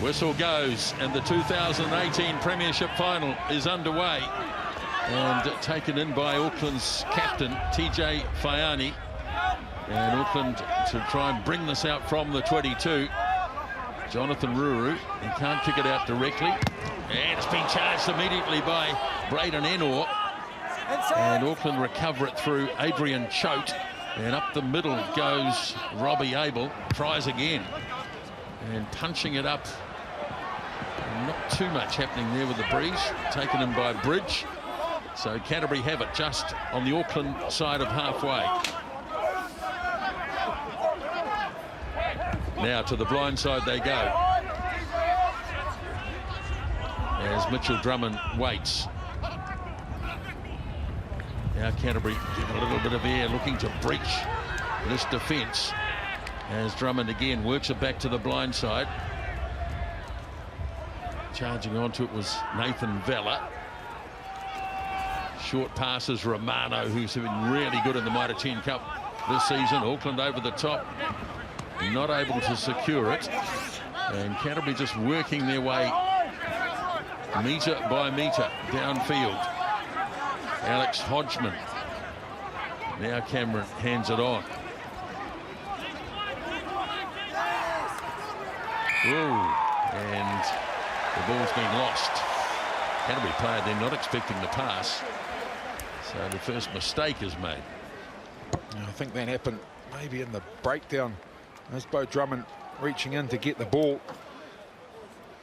Whistle goes, and the 2018 Premiership final is underway. And taken in by Auckland's captain, TJ Faiani. And Auckland to try and bring this out from the 22. Jonathan Ruru, he can't kick it out directly. And it's been charged immediately by Braden Enor. And Auckland recover it through Adrian Choate. And up the middle goes Robbie Abel. Tries again. And punching it up. Not too much happening there with the breeze. Taken in by Bridge. So Canterbury have it just on the Auckland side of halfway. Now to the blind side they go. As Mitchell Drummond waits. Now Canterbury give a little bit of air, looking to breach this defence. As Drummond again works it back to the blind side. Charging onto it was Nathan Vella. Short passes, Romano, who's been really good in the Mitre 10 Cup this season. Auckland over the top, not able to secure it. And Canterbury just working their way metre by metre downfield. Alex Hodgman. Now Cameron hands it on. Ooh, and the ball's been lost. Canterbury player then not expecting the pass. So the first mistake is made. I think that happened maybe in the breakdown. There's Beau Drummond reaching in to get the ball.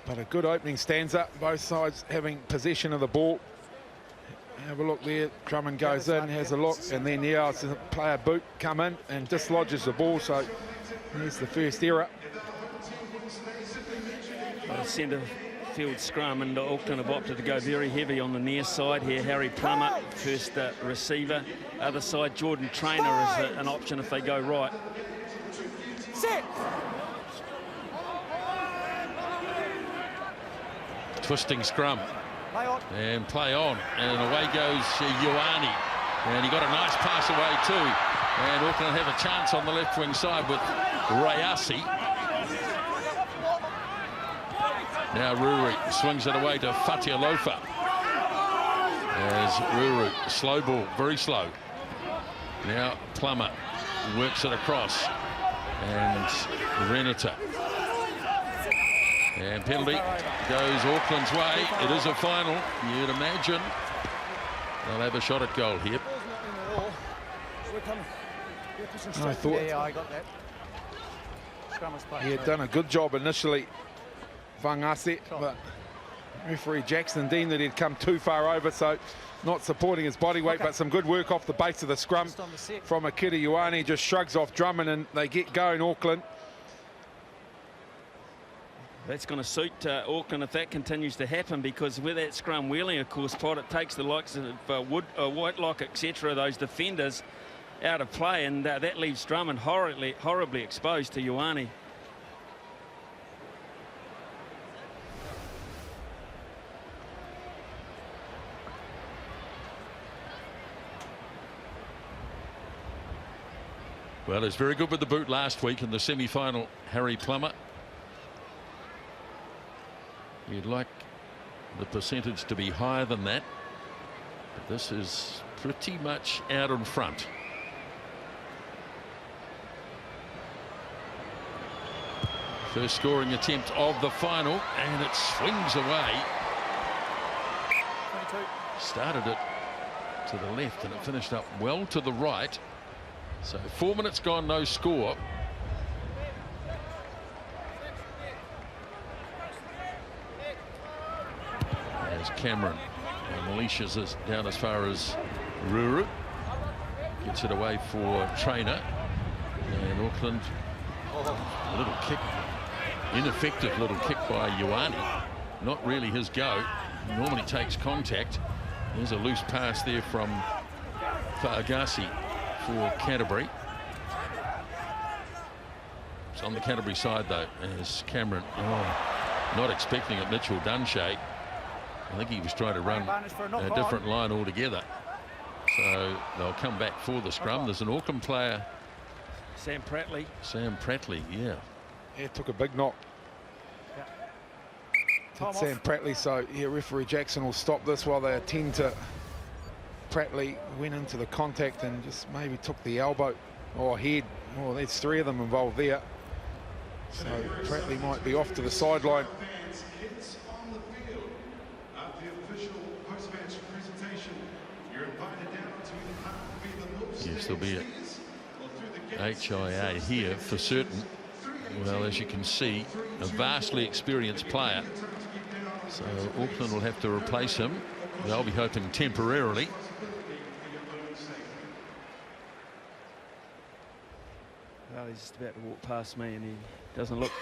But a good opening stanza, both sides having possession of the ball. Have a look there, Drummond goes in, has a look, and then yeah, it's a player boot come in and dislodges the ball, so there's the first error. Centre field scrum, and Auckland have opted to go very heavy on the near side here. Harry Plummer, first receiver. Other side, Jordan Traynor is an option if they go right. Set. Twisting scrum. Play on. And play on. And away goes Ioane. And he got a nice pass away too. And Auckland have a chance on the left wing side with Rayasi. Now Ruri swings it away to Fatialofa. As Ruru, slow ball, very slow. Now Plummer works it across. And Renata. And penalty goes Auckland's way. It is a final, you'd imagine. They'll have a shot at goal here. I thought I got that. he had done a good job initially, Vangase, but referee Jackson deemed that he'd come too far over, so not supporting his body weight, but some good work off the base of the scrum from Akira Ioane. Just shrugs off Drummond and they get going, Auckland. That's going to suit Auckland if that continues to happen, because with that scrum wheeling, of course, Pot, it takes the likes of Whitelock, etc., those defenders out of play, and that leaves Drummond horribly exposed to Ioane. Well, it's very good with the boot last week in the semi-final, Harry Plummer. You'd like the percentage to be higher than that, but this is pretty much out in front. First scoring attempt of the final, and it swings away. 22. Started it to the left and it finished up well to the right. So 4 minutes gone, no score. There's Cameron. And Malicious is down as far as Ruru. Gets it away for Traynor. And Auckland, a little kick. Ineffective little kick by Ioane. Not really his go. Normally takes contact. There's a loose pass there from Fa'agasi for Canterbury. It's on the Canterbury side though, as Cameron, not expecting it, Mitchell Dunshea. I think he was trying to run a different line altogether. So they'll come back for the scrum. There's an Auckland player. Sam Prattley. Sam Prattley, yeah. Yeah, took a big knock. did Sam Prattley. So, yeah, referee Jackson will stop this while they attend to Prattley. Went into the contact and just maybe took the elbow or head. Oh, there's 3 of them involved there. So Prattley might be off to the sideline. Yes, there'll be a HIA here for certain. Well, as you can see, a vastly experienced player. So Auckland will have to replace him. They'll be hoping temporarily. Well, he's just about to walk past me, and he doesn't look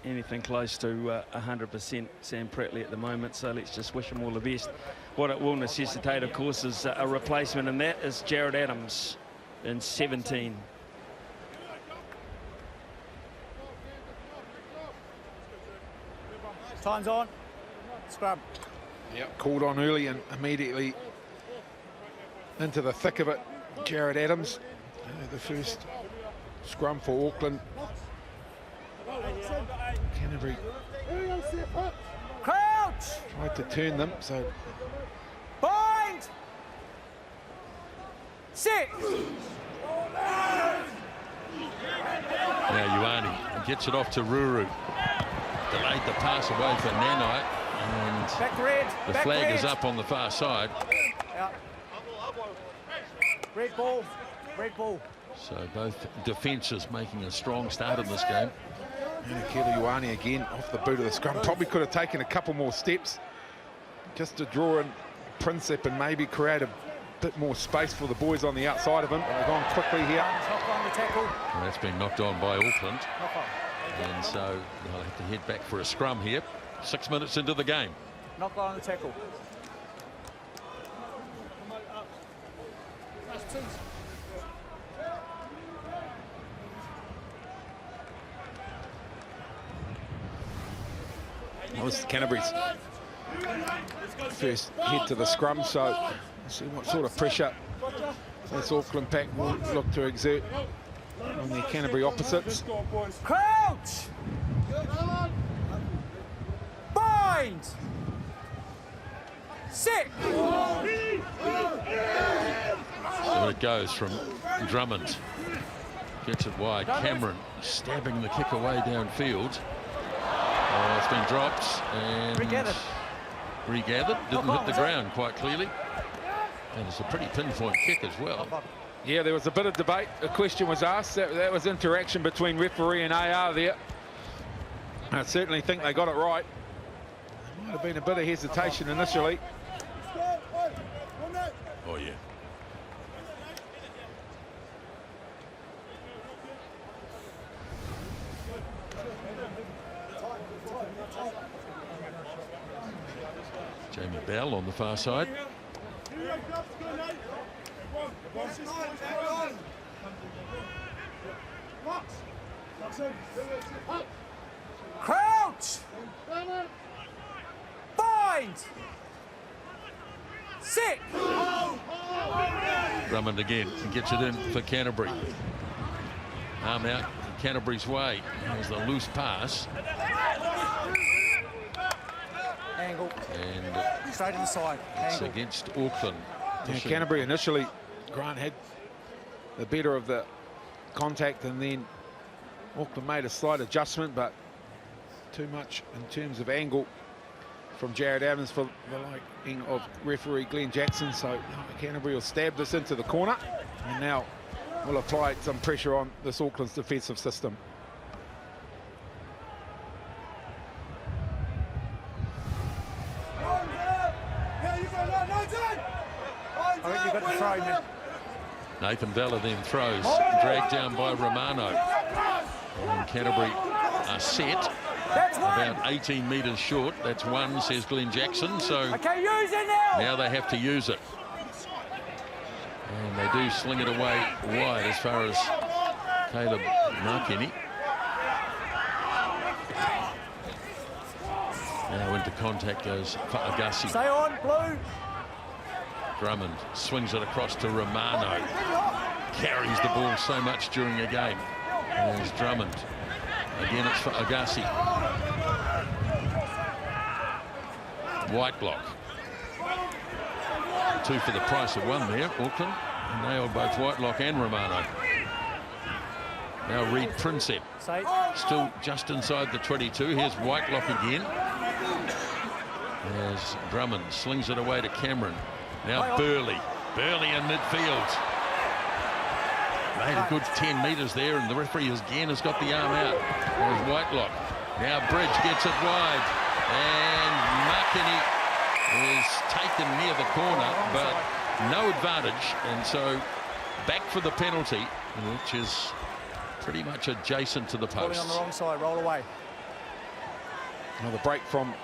anything close to 100% Sam Prattley at the moment, so let's just wish him all the best. What it will necessitate, of course, is a replacement, and that is Jared Adams in 17. Time's on. Scrum. Yep, called on early and immediately into the thick of it. Jared Adams, the first scrum for Auckland. Canterbury Crouch! tried to turn them, so Bind! Sit! Now Ioane gets it off to Ruru. Delayed the pass away for Nanai, and Back red. the back flag red. is up on the far side. Out. Red ball. Red ball. So both defences making a strong start in this game. and Kelly Ioane again off the boot of the scrum. Probably could have taken a couple more steps just to draw in Prinsep and maybe create a bit more space for the boys on the outside of him. They've gone quickly here. Knock on the tackle. And that's been knocked on by Auckland. Knock on. And so they'll have to head back for a scrum here. 6 minutes into the game. Knock on the tackle. That was Canterbury's first head to the scrum, so we'll see what sort of pressure this Auckland pack will look to exert on the Canterbury opposites. Crouch! Bind! Sit! So it goes from Drummond. Gets it wide. Cameron stabbing the kick away downfield. Oh, it's been dropped and regathered. Didn't hit the ground quite clearly. And it's a pretty pinpoint kick as well. Yeah, there was a bit of debate. A question was asked. That was interaction between referee and AR there. I certainly think they got it right. There might have been a bit of hesitation initially. Oh, yeah. Jamie Bell on the far side. Crouch! Bind! Sit! Drummond again gets it in for Canterbury. Arm out Canterbury's way. There's the loose pass. Angle. And Straight inside. it's Angle. against Auckland. Yeah, Canterbury initially, Grant had the better of the contact, and then Auckland made a slight adjustment, but too much in terms of angle from Jared Adams for the liking of referee Glenn Jackson. So Canterbury will stab this into the corner, and now will apply some pressure on this Auckland's defensive system. I think you've got to throw now. Nathan Vella then throws, dragged down by Romano. And Canterbury are set That's one. about 18 metres short. That's one, says Glenn Jackson. So Okay, use it now. now they have to use it. And they do sling it away wide as far as Caleb Markini. Now into contact goes for Agassi. Stay on, blue. Drummond swings it across to Romano. Carries the ball so much during a game. There's Drummond. Again, it's for Agassi. Whitelock. 2 for the price of 1 there, Auckland. Nailed both Whitelock and Romano. Now Reed Prinsep, still just inside the 22. Here's Whitelock again. As Drummond slings it away to Cameron. Now Burley. Burley in midfield. Made a good 10 metres there, and the referee again has got the arm out. There's Whitelock. Now Bridge gets it wide. And Makini is taken near the corner, but no advantage. And so back for the penalty, which is pretty much adjacent to the post. On the wrong side, roll away. Another break from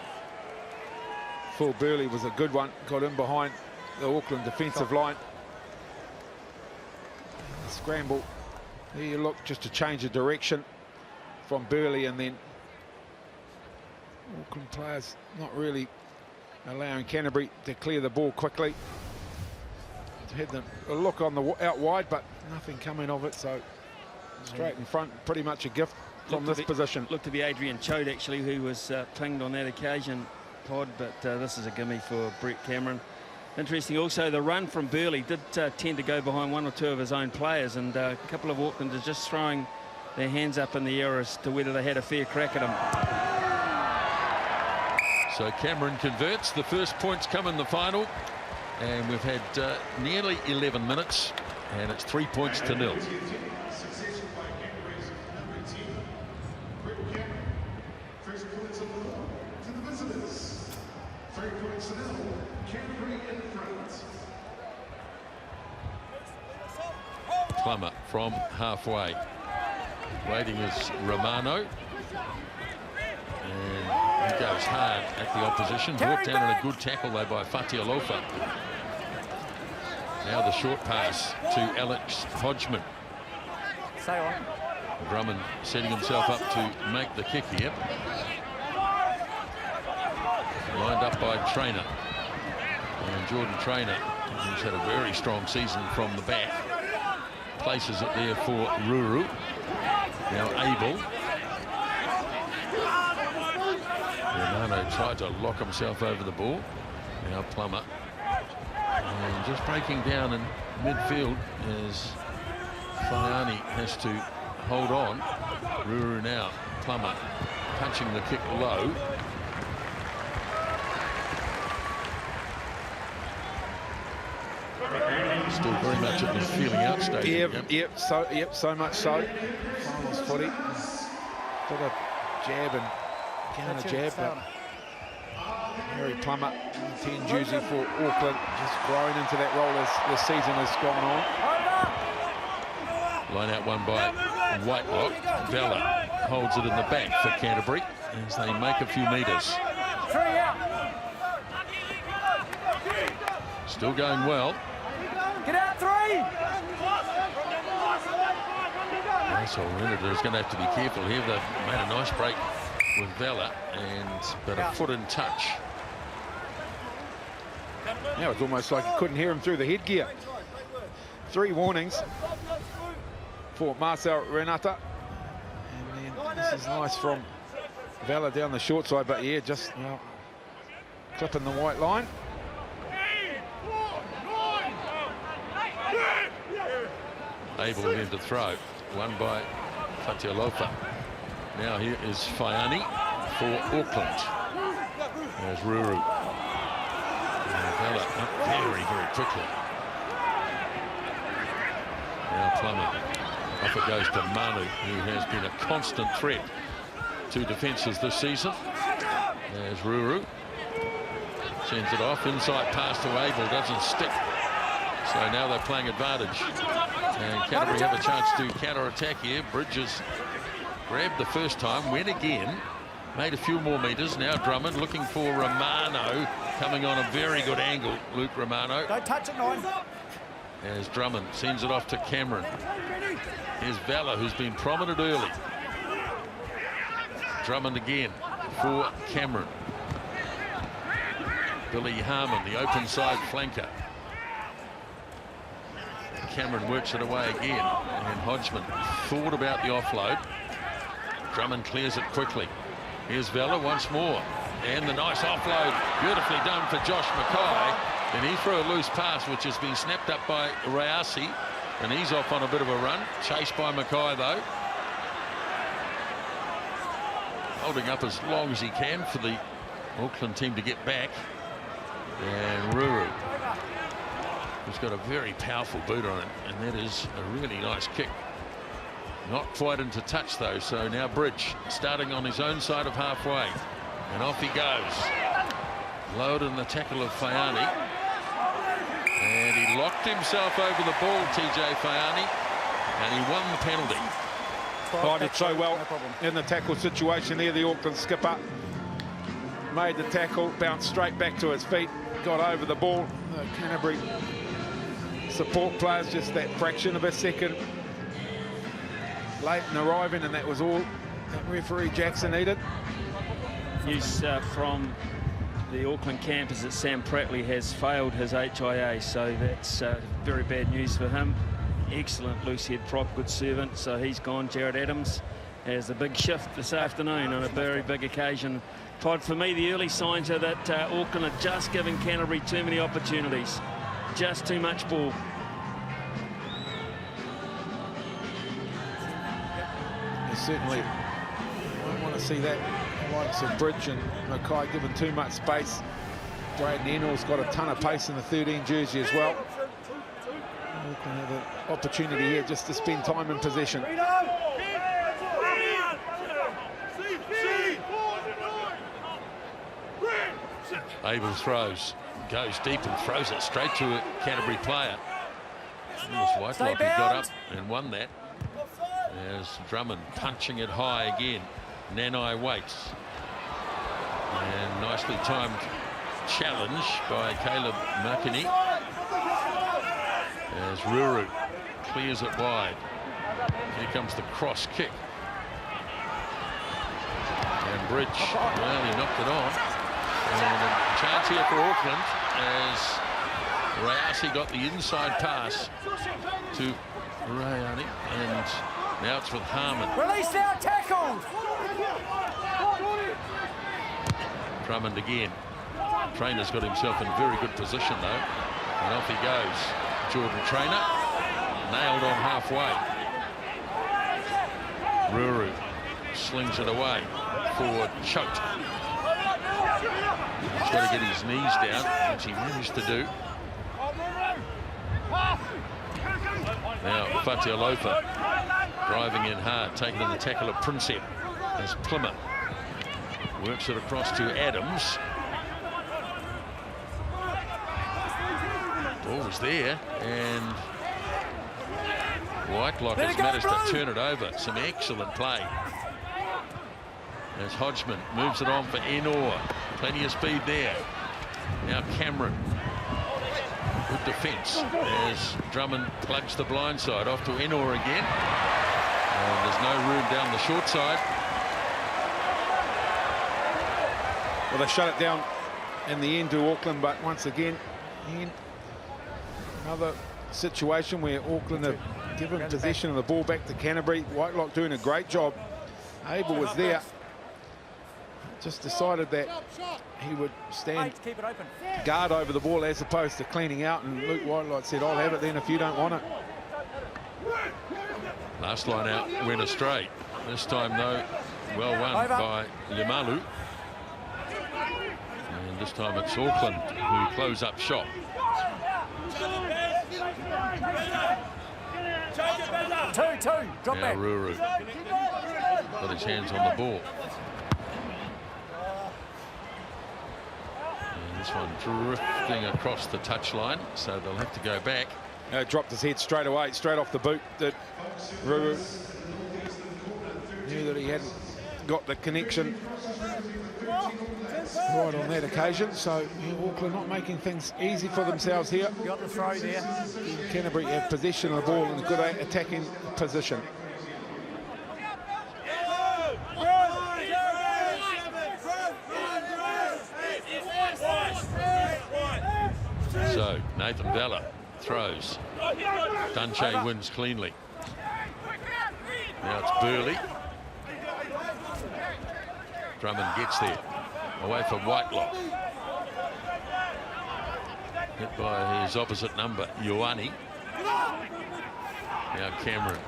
Phil Burley was a good one. Got in behind the Auckland defensive line. Scramble. There you look, just to change the direction from Burley, and then Auckland players not really allowing Canterbury to clear the ball quickly. Had a look on the out wide, but nothing coming of it, so straight in front, pretty much a gift from this position. Looked to be Adrian Choate, actually, who was pinged on that occasion, Pod, but this is a gimme for Brett Cameron. Interesting also, the run from Burley did tend to go behind 1 or 2 of his own players, and a couple of Aucklanders just throwing their hands up in the air as to whether they had a fair crack at him. So Cameron converts. The first points come in the final, and we've had nearly 11 minutes, and it's 3 points to 0. Plummer from halfway. Waiting is Romano. And he goes hard at the opposition. Brought down in a good tackle, though, by Fatialofa. Now the short pass to Alex Hodgman. Drummond setting himself up to make the kick here. Lined up by Traynor. And Jordan Traynor, who's had a very strong season from the back, places it there for Ruru. Now Abel. Romano tried to lock himself over the ball. Now Plummer. And just breaking down in midfield as Faiani has to hold on. Ruru now. Plummer punching the kick low. Still very much at the feeling out stage. Yep, so much so. Finals footy. Got a jab and counter jab, but Harry Plummer, 10 jersey for Auckland, just growing into that role as the season has gone on. Line out one by Whitelock. Vella holds it in the back for Canterbury as they make a few metres. Still going well. Get out 3! So Renner's going to have to be careful here. They've made a nice break with Vella, but a foot in touch. Now it's almost like you couldn't hear him through the headgear. 3 warnings for Marcel Renata. And then this is nice from Vella down the short side, but yeah, just clipping the white line. Able then to throw. One by Fatialofa. Now here is Faiani for Auckland. There's Ruru. Vella up very, very quickly. Now Plummer. Off it goes to Manu, who has been a constant threat to defences this season. There's Ruru. Sends it off. Inside pass to Abel. Doesn't stick. So now they're playing advantage. And Canterbury have a chance to counter-attack here. Bridges grabbed the first time, went again, made a few more metres. Now Drummond looking for Romano, coming on a very good angle. Luke Romano. Don't touch it, 9. As Drummond sends it off to Cameron. Here's Vella, who's been prominent early. Drummond again for Cameron. Billy Harmon, the open side flanker. Cameron works it away again, and Hodgman thought about the offload. Drummond clears it quickly. Here's Vella once more. And the nice offload, beautifully done for Josh Mackay. And he threw a loose pass, which has been snapped up by Rayasi. And he's off on a bit of a run. Chased by Mackay, though. Holding up as long as he can for the Auckland team to get back. And Ruru, who's got a very powerful boot on it. And that is a really nice kick. Not quite into touch, though. So now Bridge starting on his own side of halfway. And off he goes. Lowered in the tackle of Fayani. And he locked himself over the ball, TJ Fayani. And he won the penalty. Oh, did so well in the tackle situation there. The Auckland skipper made the tackle, bounced straight back to his feet, got over the ball. The Canterbury support players just that fraction of a second late in arriving, and that was all that referee Jackson needed. News from the Auckland camp is that Sam Prattley has failed his HIA, so that's very bad news for him. Excellent loose head prop, good servant, so he's gone. Jared Adams has a big shift this afternoon on a very big occasion. Todd, for me, the early signs are that Auckland are just giving Canterbury too many opportunities. Just too much ball. You certainly don't want to see that. The likes of Bridge and Mackay given too much space. Drayden Ennor's got a ton of pace in the 13 jersey as well. Auckland have an opportunity here just to spend time in possession. Abel throws, goes deep and throws it straight to a Canterbury player. Whitelock, he got up and won that. There's Drummond punching it high again. Nanai waits. And nicely timed challenge by Caleb Makini. As Ruru clears it wide. Here comes the cross kick. And Bridge, well, he knocked it on. And a chance here for Auckland as Rayasi got the inside pass to Rayani. And now it's with Harmon. Release now, tackled. Drummond again. Trainer's got himself in very good position, though. And off he goes. Jordan Trainer, nailed on halfway. Ruru slings it away. Forward, choked. He's got to get his knees down, which he managed to do. Now Fatialofa driving in hard, taking in the tackle of Prinsep as Plymouth works it across to Adams. Ball was there, and Whitelock has managed to turn it over. Some excellent play. As Hodgman moves it on for Ennor. Plenty of speed there. Now Cameron. Good defence as Drummond plugs the blind side off to Ennor again. And there's no room down the short side. Well, they shut it down in the end to Auckland, but once again, another situation where Auckland have given possession of the ball back to Canterbury. Whitelock doing a great job. Abel was there. Just decided that he would stand guard over the ball as opposed to cleaning out, and Luke Whitelock said, I'll have it then if you don't want it. Last line out went astray. This time, though, well won by Limalu. And this time it's Auckland who close up shop. Two, drop now back. Ruru got his hands on the ball. And this one drifting across the touchline, so they'll have to go back. Dropped his head straight away, straight off the boot. That Ruru knew that he hadn't got the connection right on that occasion. So Auckland not making things easy for themselves here. Got the throw there. Canterbury have possession of the ball in a good attacking position. So Nathan Vella throws. Dunche wins cleanly. Now it's Burley. Drummond gets there. away for Whitelock. Hit by his opposite number, Ioane. Now Cameron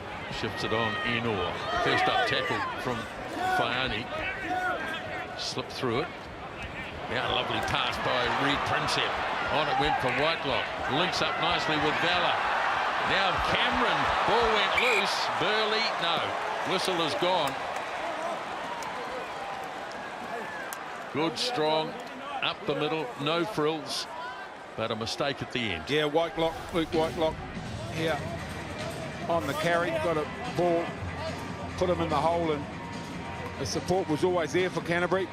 shifts it on Enor. First up tackle from Faiani. Slipped through it. Now a lovely pass by Reed Prinsep. On it went for Whitelock. Links up nicely with Valla. Now Cameron. Ball went loose. Burley, no. Whistle is gone. Good, strong, up the middle, no frills, but a mistake at the end. Yeah, Whitelock, Luke Whitelock here on the carry. Got a ball, put him in the hole, and the support was always there for Canterbury.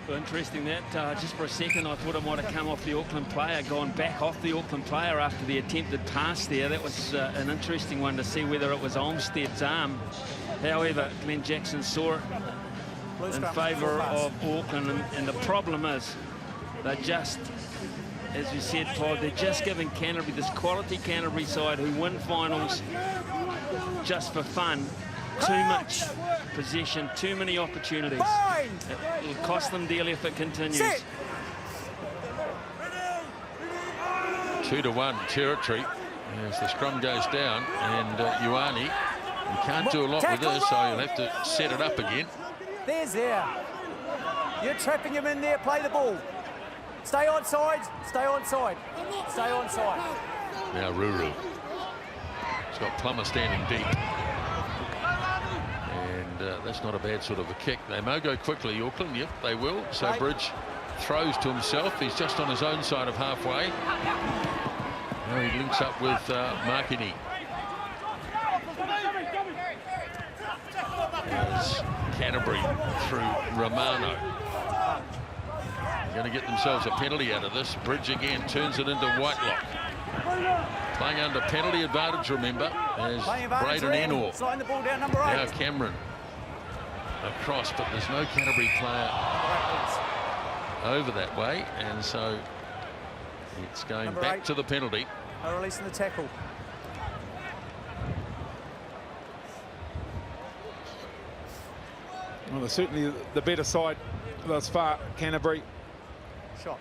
Well, interesting that. Just for a second, I thought it might have come off the Auckland player, gone back off the Auckland player after the attempted pass there. That was an interesting one to see whether it was Olmstead's arm. However, Glenn Jackson saw it in favour of Auckland, and the problem is they're just, as we said, Todd, they're just giving Canterbury, this quality Canterbury side who win finals just for fun, too much possession, too many opportunities. It will cost them dearly if it continues. 2-1 territory as the scrum goes down, and Ioane, you can't do a lot with this, so you'll have to set it up again. There's there. You're trapping him in there. Play the ball. Stay on side. Stay on side. Stay on side. Now Ruru. He's got Plummer standing deep. And that's not a bad sort of a kick. They may go quickly, Auckland. Yep, they will. So Bridge throws to himself. He's just on his own side of halfway. Now he links up with Makini. As Canterbury through Romano. They're going to get themselves a penalty out of this. Bridge again turns it into Whitelock. Playing under penalty advantage, remember, as Braden Enor. Sliding the ball down, number 8. Now Cameron across, but there's no Canterbury player over that way, and so it's going number back 8. to the penalty. No releasing the tackle. Well, they're certainly the better side thus far, Canterbury. Shot.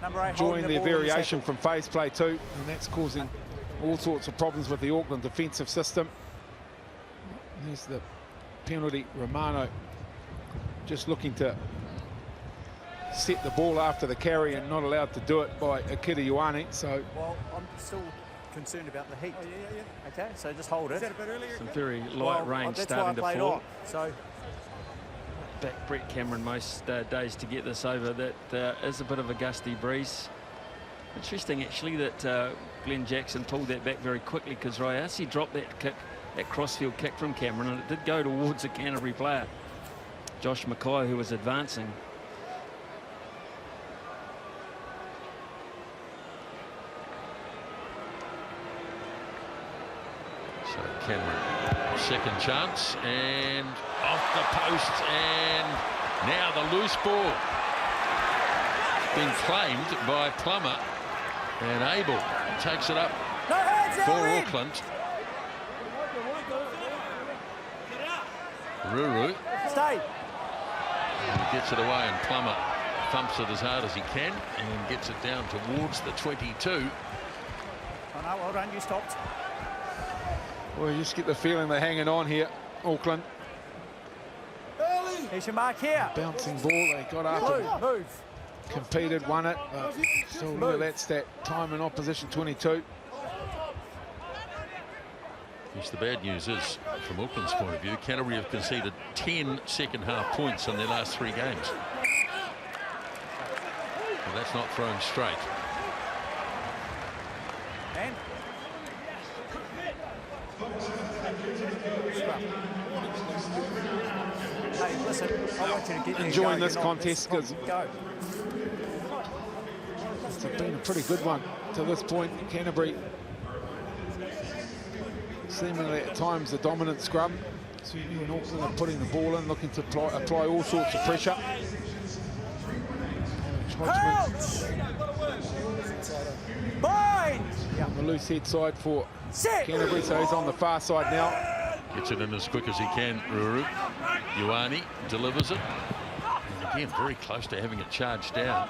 Number 8 enjoying their variation from phase play too, and that's causing all sorts of problems with the Auckland defensive system. There's the penalty. Romano just looking to set the ball after the carry and not allowed to do it by Akira Ioane. So, well, I'm still concerned about the heat. Okay, so just hold it. Some very light rain starting to fall. So back Brett Cameron most days to get this over. That is a bit of a gusty breeze. Interesting actually that Glenn Jackson pulled that back very quickly, because Rayasi dropped that kick, that crossfield kick from Cameron, and it did go towards a Canterbury player, Josh Mackay, who was advancing. So Cameron, second chance, and off the post, and now the loose ball. It's been claimed by Plummer, and Abel takes it up for Auckland. Ruru. Stay. And he gets it away, and Plummer thumps it as hard as he can and gets it down towards the 22. Oh no, well done, you stopped. well, you just get the feeling they're hanging on here, Auckland. Here's your mark here. Bouncing ball, they got up, Move. competed, won it. So look, that's that time in opposition 22. Yes, the bad news is, from Auckland's point of view, Canterbury have conceded 10 second-half points in their last 3 games. And that's not thrown straight. And hey, listen, I want you to get enjoying this contest because go. it's been a pretty good one to this point. Canterbury seemingly at times the dominant scrum. Certainly in Auckland are putting the ball in, looking to apply all sorts of pressure. Bind! On the loose head side for Canterbury, so he's on the far side now. Gets it in as quick as he can, Ruru. Ioane delivers it. And again, very close to having it charged down.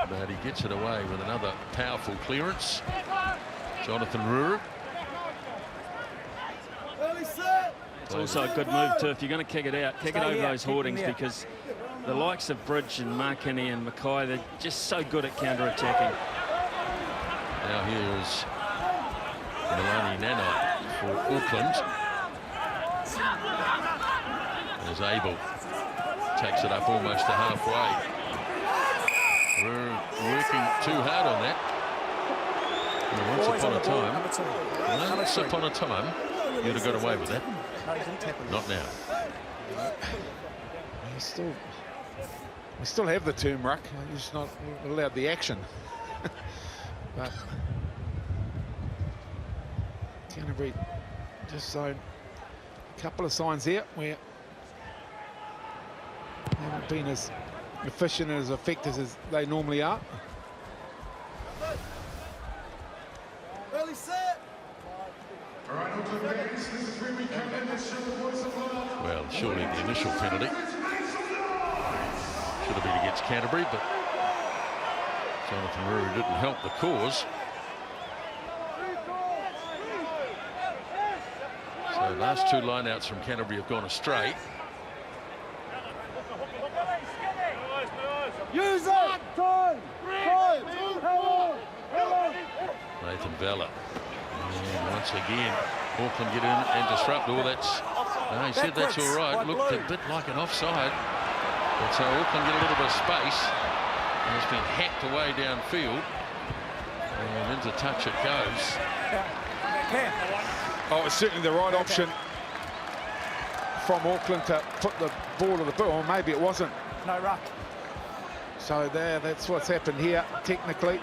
But he gets it away with another powerful clearance. Jonathan Ruru. It's also a good move too. If you're going to kick it out, kick it over those hoardings, because the likes of Bridge and Markini and Mackay, they're just so good at counter-attacking. Now here is Maloney Nanai for Auckland. There's Abel. Takes it up almost to halfway. We're working too hard on that. Well, once upon a time, you'd have got away with that. Not now. We still have the term ruck. You're just not allowed the action. But Canterbury just shown a couple of signs here where they haven't been as efficient and as effective as they normally are. Early set. Well, surely the initial penalty should have been against Canterbury, but Jonathan Ruru didn't help the cause. So last two lineouts from Canterbury have gone astray. Use it. Time. Nathan Vella. And once again, Auckland get in and disrupt. Oh, that's... No, he said that's all right. Looked a bit like an offside. But so Auckland get a little bit of space. And it's been hacked away downfield. And into touch it goes. Oh, it's certainly the right option from Auckland to put the ball to the ball. Or maybe it wasn't. No ruck. So there, that's what's happened here. Technically,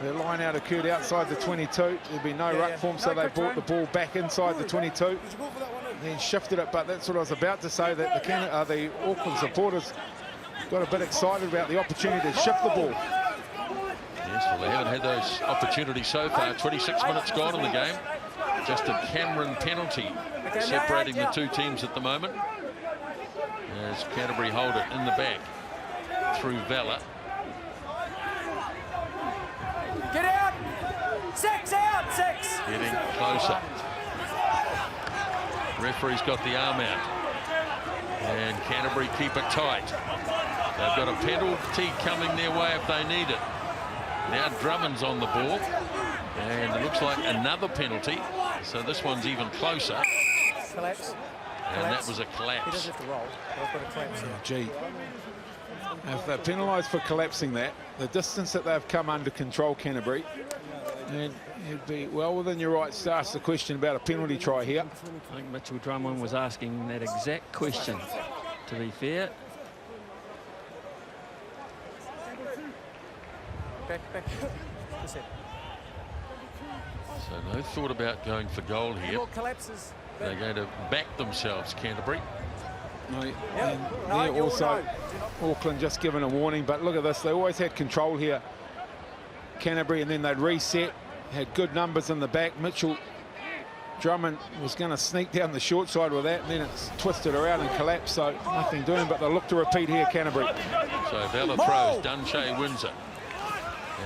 the line out occurred outside the 22. There'd be no ruck form, so they brought the ball back inside the 22. Then shifted it, but that's what I was about to say, that the Auckland supporters got a bit excited about the opportunity to shift the ball. Yes, well, they haven't had those opportunities so far. 26 minutes gone in the game. Just a Cameron penalty separating the two teams at the moment. As Canterbury hold it in the back through Vella. Get out! 6 out! 6! Getting closer. Referee's got the arm out. And Canterbury keep it tight. They've got a penalty coming their way if they need it. Now Drummond's on the ball. And it looks like another penalty. So this one's even closer. Collapse. And that was a He collapse. doesn't have to roll. I've got a collapse. Oh, gee. If they're penalised for collapsing that, the distance that they've come under control, Canterbury, and you'd be well within your rights to ask the question about a penalty try here. I think Mitchell Drummond was asking that exact question, to be fair. Back. That's it. So no thought about going for goal here. More collapses. They're going to back themselves, Canterbury. And they're also Auckland just given a warning, but look at this, they always had control here, Canterbury, and then they'd reset, had good numbers in the back. Mitchell Drummond was going to sneak down the short side with that, and then it's twisted around and collapsed, so nothing doing, but they'll look to repeat here, Canterbury. So Vella throws, Dunshea wins it.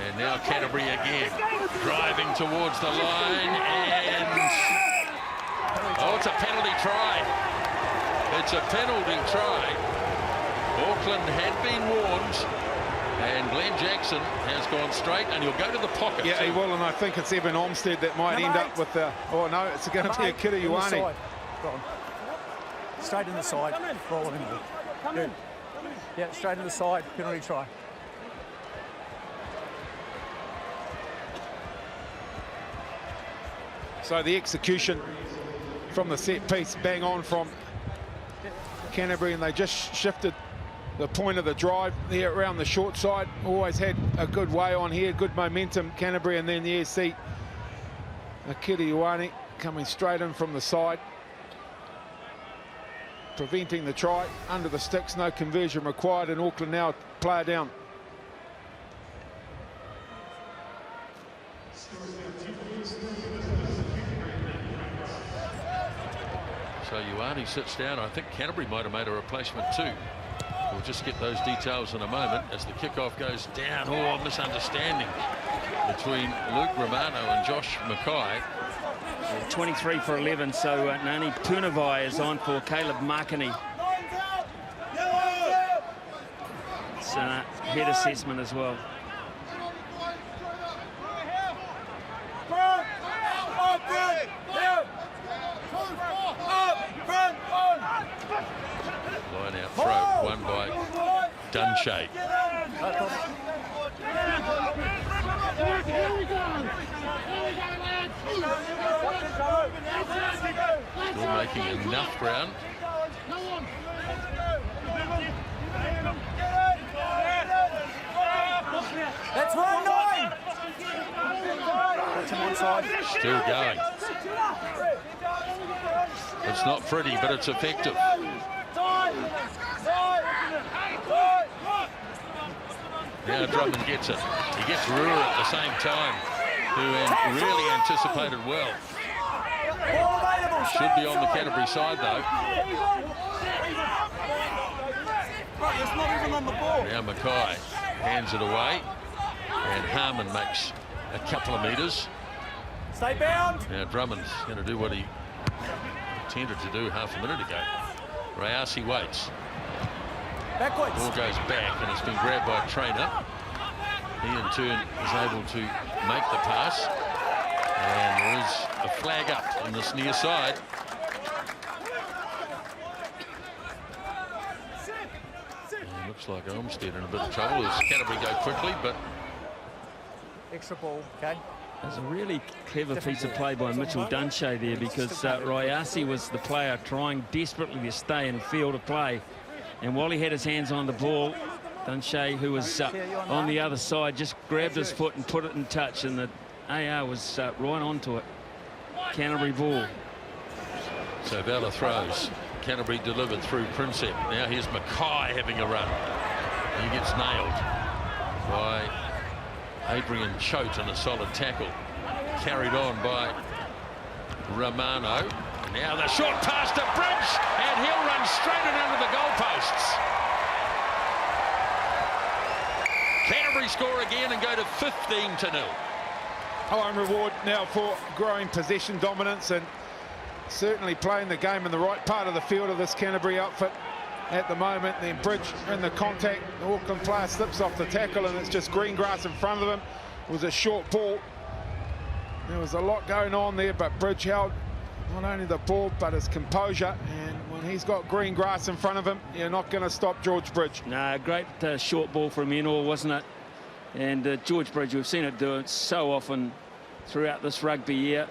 And now Canterbury again, driving towards the line, and... Oh, it's a penalty try. It's a penalty try. Auckland had been warned, and Glenn Jackson has gone straight, and he'll go to the pocket. Yeah, he will, and I think it's Evan Olmsted that might end up with the... Oh, no, it's going to be a kid of Ioane. Straight in the side. Roll it in there. Good. Yeah, straight in the side. Penalty try. So the execution from the set piece, bang on from Canterbury, and they just shifted the point of the drive there around the short side. Always had a good way on here, good momentum, Canterbury, and then the see Akira Ioane coming straight in from the side, preventing the try. Under the sticks, no conversion required, and Auckland now player down. Fayani sits down. I think Canterbury might have made a replacement too. We'll just get those details in a moment as the kickoff goes down. Oh, misunderstanding between Luke Romano and Josh Mackay. 23 for 11, so Nani Punavai is on for Caleb Markini. It's a head assessment as well. Line out throw, won by Dunshea. Still making enough ground. That's 1-9. That's him onside. Still going. It's not pretty, but it's effective. Now Drummond gets it. He gets Ruhr at the same time, who really anticipated well. Should be on the Canterbury side, though. It's not even on the ball. Now Mackay hands it away, and Harmon makes a couple of metres. Stay bound. Now Drummond's going to do what he intended to do half a minute ago. Rayasi waits. Backwards. Ball goes back and it's been grabbed by a trainer. He in turn is able to make the pass. And there is a flag up on this near side. And looks like Olmsted in a bit of trouble as Canterbury go quickly, but Extra ball, okay. There's a really clever piece of play by Mitchell Dunshea there, because Rayasi was the player trying desperately to stay in field of play. And while he had his hands on the ball, Dunshea, who was on the other side, just grabbed his foot and put it in touch, and the AR was right onto it. Canterbury ball. so Vella throws. Canterbury delivered through Prinsep. Now here's Mackay having a run. He gets nailed by Adrian Choate in a solid tackle. Carried on by Romano. Now the short pass to Bridge, and he'll run straight in under the goalposts. Canterbury score again and go to 15-0. Home reward now for growing possession dominance and certainly playing the game in the right part of the field of this Canterbury outfit at the moment. Then Bridge in the contact. The Auckland player slips off the tackle and it's just green grass in front of him. It was a short ball. There was a lot going on there, but Bridge held not only the ball but his composure, and when he's got green grass in front of him, you're not going to stop George Bridge. Nah, great short ball from Enor, wasn't it? And George Bridge, we've seen it do it so often throughout this rugby year.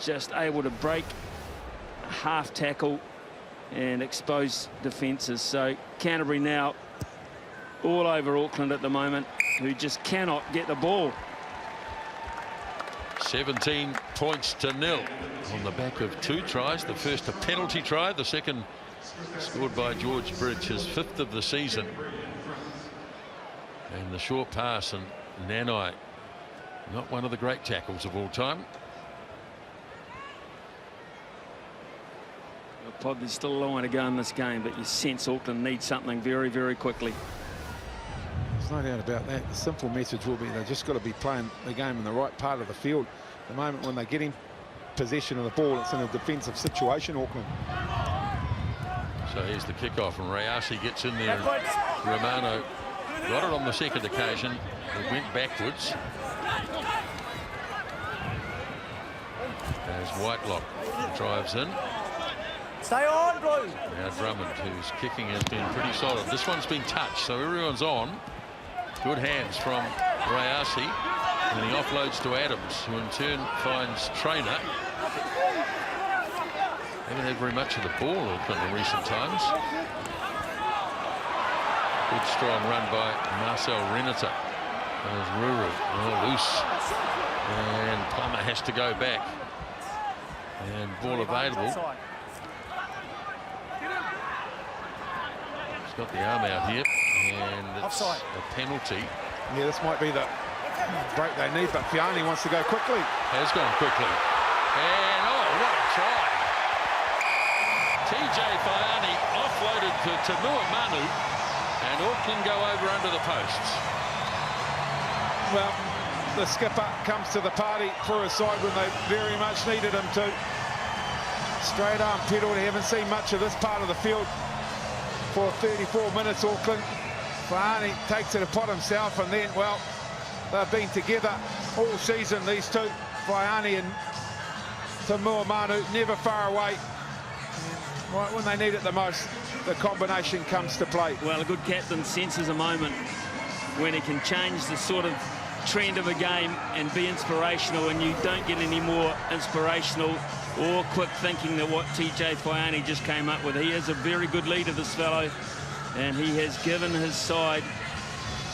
Just able to break half tackle and expose defences. So Canterbury now all over Auckland at the moment, who just cannot get the ball. 17 points to 0 on the back of 2 tries. The first a penalty try, the second scored by George Bridge, his 5th of the season. And the short pass, and Nanai, not one of the great tackles of all time. Pod, there's still a long way to go in this game, but you sense Auckland needs something very, very quickly. There's no doubt about that. The simple message will be they've just got to be playing the game in the right part of the field. At the moment when they get in possession of the ball, it's in a defensive situation, Auckland. So here's the kickoff, and Rayasi gets in there. Romano got it on the second occasion. It went backwards. As Whitelock drives in. Stay on, Blue. Now Drummond, whose kicking has been pretty solid. This one's been touched, so everyone's on. Good hands from Rayasi, and he offloads to Adams, who in turn finds Trainer. Haven't had very much of the ball in recent times. Good strong run by Marcel Renata. There's Ruru, loose, and Plummer has to go back. And ball available. Got the arm out here, and it's offside. A penalty. Yeah, this might be the break they need, but Fayani wants to go quickly. Has gone quickly. And oh, what a try. TJ Faiani offloaded to Manu, and Auckland go over under the posts. Well, the skipper comes to the party for his side when they very much needed him to. Straight arm penalty. Haven't seen much of this part of the field for 34 minutes, Auckland. Faiani takes it upon himself, and then, well, they've been together all season, these two. Faiani and Manu, never far away. And right when they need it the most, the combination comes to play. Well, a good captain senses a moment when he can change the sort of trend of a game and be inspirational, and you don't get any more inspirational or quick thinking than what TJ Faiani just came up with. He is a very good leader, this fellow, and he has given his side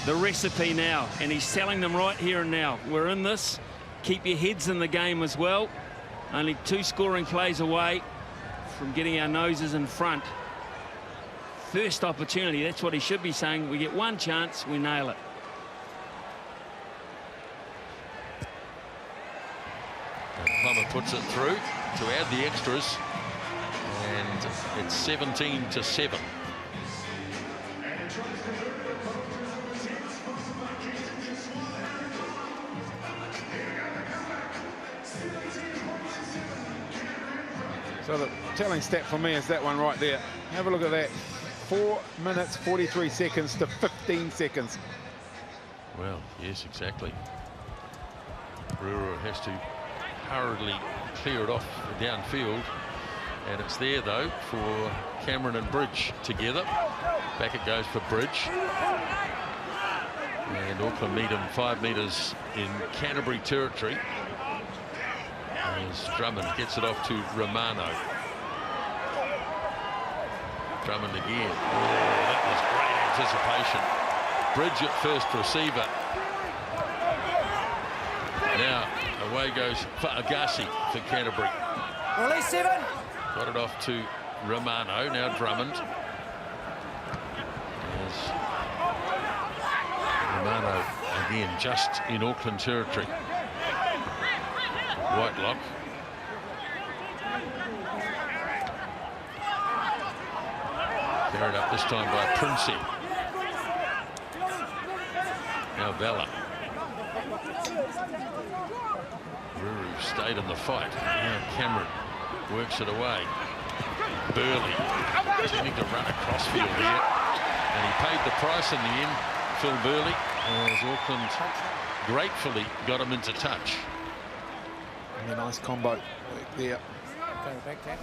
the recipe now, and he's telling them right here and now, we're in this, keep your heads in the game as well. Only 2 scoring plays away from getting our noses in front. First opportunity, that's what he should be saying. We get one chance, we nail it. And Plummer puts it through to add the extras, and it's 17-7. So the telling stat for me is that one right there. Have a look at that. 4 minutes, 43 seconds to 15 seconds. Well, yes, exactly. Ruru has to hurriedly clear it off downfield, and it's there though for Cameron and Bridge together. Back it goes for Bridge, and Auckland meet him 5 metres in Canterbury territory as Drummond gets it off to Romano. Drummond again. Oh, that was great anticipation. Bridge at first receiver. Now away goes for Agassi for Canterbury. Release 7. Got it off to Romano. Now Drummond. As Romano again just in Auckland territory. Whitelock. Carried up this time by Princey. Now Vella. Ruru stayed in the fight. Now Cameron works it away. Burley tending to run across field here, and he paid the price in the end, Phil Burley, as Auckland gratefully got him into touch. And a nice combo work there. Go back, Cap.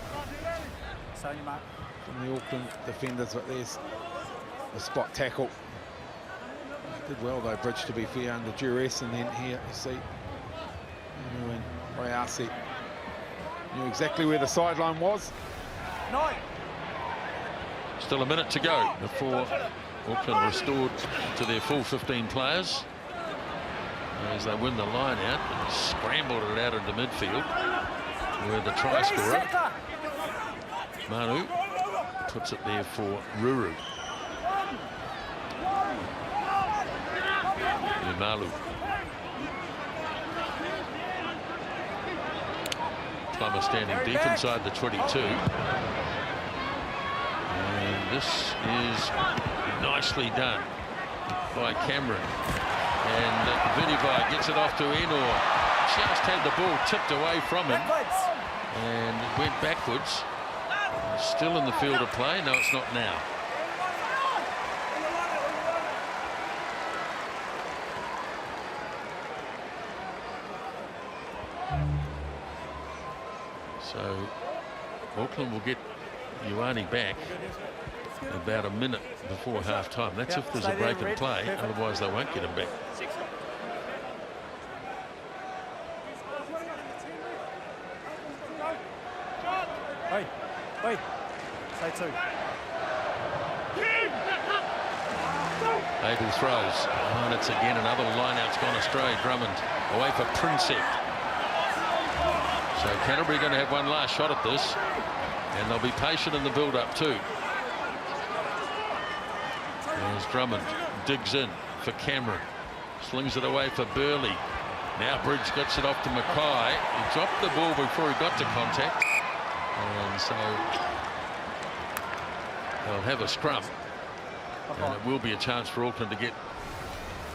So you mark. From the Auckland defenders, but there's the spot tackle. Did well though, Bridge, to be fair, under duress, and then here you see and Rayasi knew exactly where the sideline was. 9. Still a minute to go before Auckland restored to their full 15 players as they win the line out and scrambled it out into midfield where the try scorer Manu puts it there for Ruru. Malu. Plummer standing deep inside the 22. And this is nicely done by Cameron. And Vinivai gets it off to Enor. Just had the ball tipped away from him. And it went backwards. Still in the field of play. No, it's not now. So Auckland will get Ioane back about a minute before half time. That's if there's a break in play, otherwise they won't get him back. Hey, say 2. Abel throws, and it's again another line-out's gone astray. Drummond away for Princep. So Canterbury going to have one last shot at this, and they'll be patient in the build-up too. As Drummond digs in for Cameron, slings it away for Burley. Now Bridge gets it off to Mackay. He dropped the ball before he got to contact, and so they'll have a scrum. And it will be a chance for Auckland to get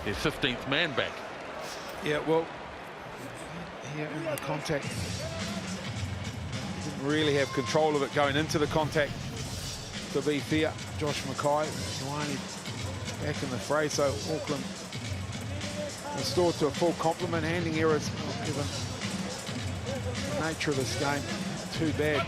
their 15th man back. Yeah, well, here in the contact, didn't really have control of it going into the contact, to be fair. Josh Mackay, Ioane back in the fray, so Auckland restored to a full complement. Handing errors, given the nature of this game, too bad.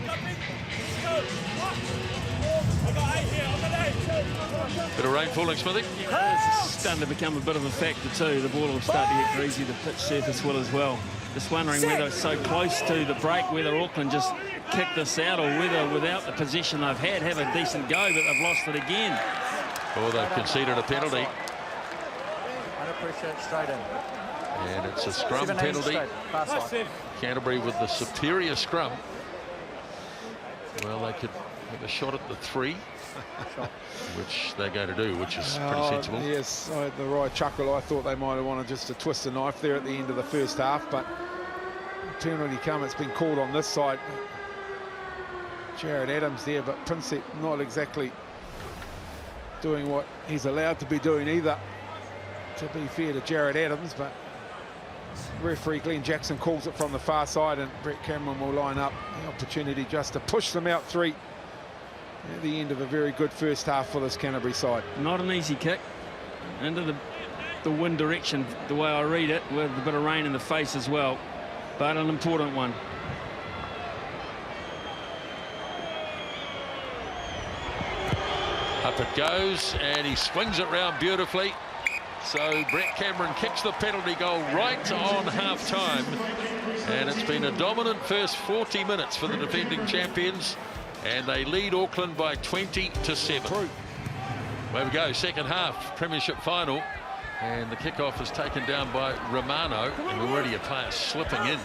Bit of rain falling, Smithy. It's starting to become a bit of a factor too. The ball will start to get greasy, the pitch surface will as well. Just wondering whether it's so close to the break, whether Auckland just kick this out, or whether without the possession they've had, have a decent go, but they've lost it again. Or they've conceded a penalty. I'd appreciate straight in. And it's a scrum 17 penalty. straight, far side. Canterbury with the superior scrum. Well, they could have a shot at the 3, which they're going to do, which is pretty sensible. Yes, I had the right chuckle. I thought they might have wanted just to twist the knife there at the end of the first half, but penalty come. It's been called on this side. Jared Adams there, but Prinsep not exactly doing what he's allowed to be doing either, to be fair to Jared Adams, but referee Glenn Jackson calls it from the far side, and Brett Cameron will line up the opportunity just to push them out 3 at the end of a very good first half for this Canterbury side. Not an easy kick into the wind direction, the way I read it, with a bit of rain in the face as well, but an important one. Up it goes, and he swings it round beautifully. So Brett Cameron kicks the penalty goal right on half-time. And it's been a dominant first 40 minutes for the defending champions. And they lead Auckland by 20-7. There we go, second half, Premiership final. And the kickoff is taken down by Romano. And already a player slipping in.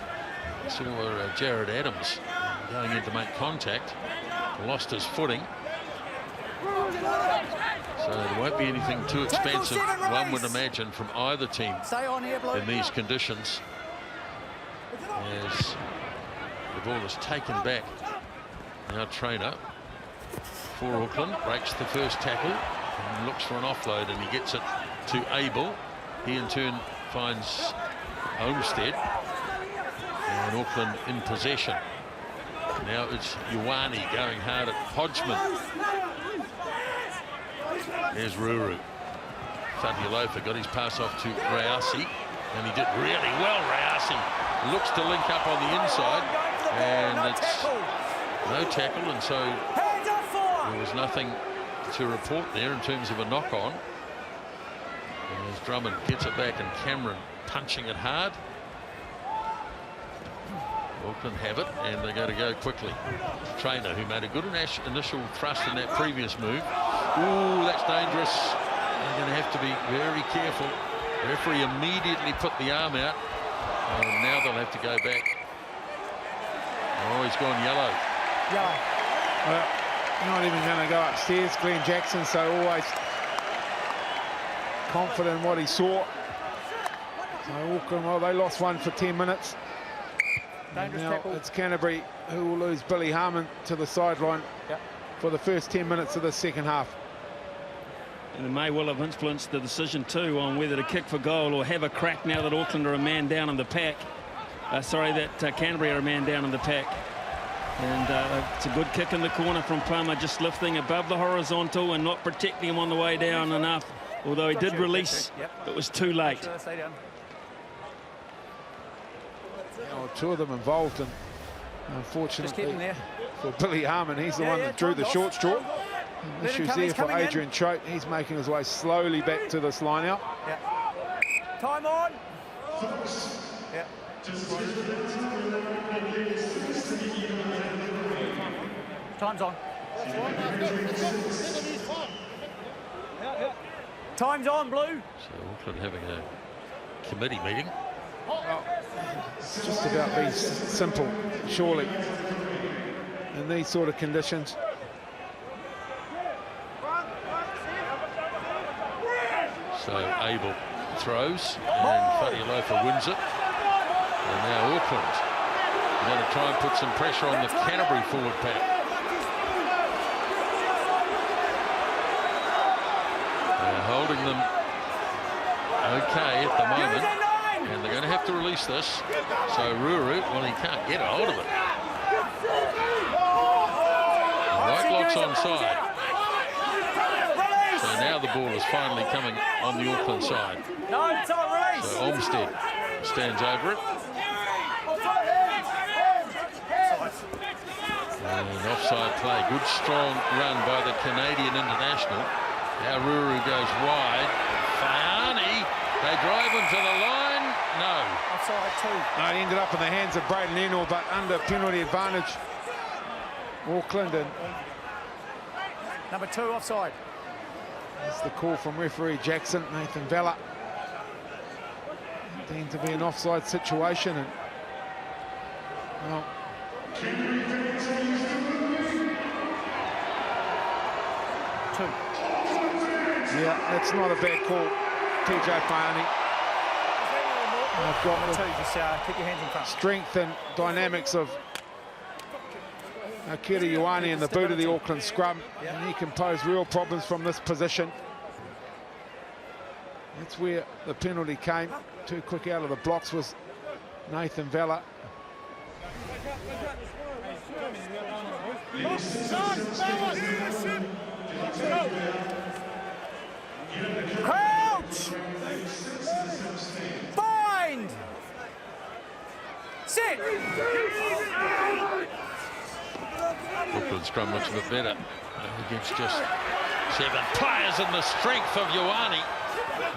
So Jared Adams going in to make contact. Lost his footing. So there won't be anything too expensive, one would imagine, from either team in these conditions. As the ball is taken back. Now Trainer for Auckland breaks the first tackle and looks for an offload, and he gets it to Abel. He in turn finds Olmsted, and Auckland in possession. Now it's Ioane going hard at Hodgman. There's Ruru. Fadialofa got his pass off to Rayasi, and he did really well. Rayasi looks to link up on the inside, and it's no tackle, and so there was nothing to report there in terms of a knock-on. And as Drummond gets it back, and Cameron punching it hard. Auckland have it, and they're going to go quickly. Trainer, who made a good initial thrust in that previous move. Ooh, that's dangerous. They're going to have to be very careful. The referee immediately put the arm out, and now they'll have to go back. Oh, he's gone yellow. Well, not even going to go upstairs, Glenn Jackson, so always confident in what he saw. So Auckland, well, they lost one for 10 minutes. Now it's Canterbury who will lose Billy Harmon to the sideline for the first 10 minutes of the second half. And it may well have influenced the decision too on whether to kick for goal or have a crack now that Auckland are a man down in the pack. That Canterbury are a man down in the pack. And it's a good kick in the corner from Palmer, just lifting above the horizontal and not protecting him on the way down enough. Although he did release, it was too late. Two of them involved, and unfortunately for Billy Harmon, he's the one that drew the short straw. Issues there for Adrian Choate. He's making his way slowly back to this line out. Time on. Time's on. Time's on, Blue. So Auckland having a committee meeting. It's just about being simple, surely, in these sort of conditions. So Abel throws, and Fadialofa wins it. And now Auckland are going to try and put some pressure on the Canterbury forward pack. them okay at the moment. And they're going to have to release this. So Ruru, well, he can't get a hold of it. Whitelock's onside. So now the ball is finally coming on the Auckland side. So Olmsted stands over it. And offside play. Good strong run by the Canadian international. Now Ruru goes wide. Faiani, they drive him to the line. No. Offside 2. No, it ended up in the hands of Braden Enor, but under penalty advantage. Auckland, and Number 2 offside. that's the call from referee Jackson, Nathan Vella. Deemed to be an offside situation, and well, 2. yeah, that's not a bad call, TJ Faiani. I've got the 2, just keep your hands in front. strength and dynamics of Akira Ioane in the boot of the Auckland scrum, and he can pose real problems from this position. That's where the penalty came. Too quick out of the blocks was Nathan Vella. Crouch! Bind! Sit! Auckland scrum looks a bit better against just 7 players, and the strength of Ioane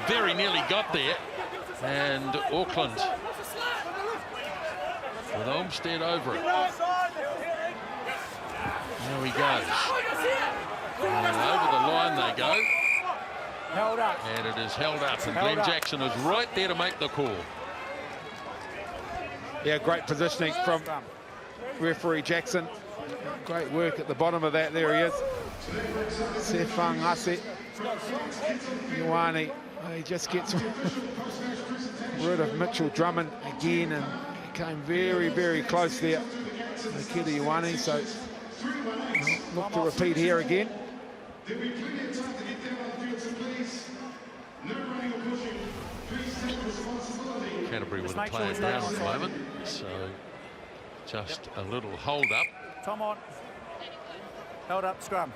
very nearly got there. And Auckland with Olmsted over it. There he goes. And over the line they go. Held up. And it is held up. And Glenn Jackson is right there to make the call. Yeah, great positioning from referee Jackson. Great work at the bottom of that. There he is. Sefang Ase. Ioane, he just gets rid of Mitchell Drummond again, and he came very, very close there. Akira Ioane, so look to repeat here again. Canterbury with a player down at the moment. So just a little hold up. Tom on. Held up, scrum.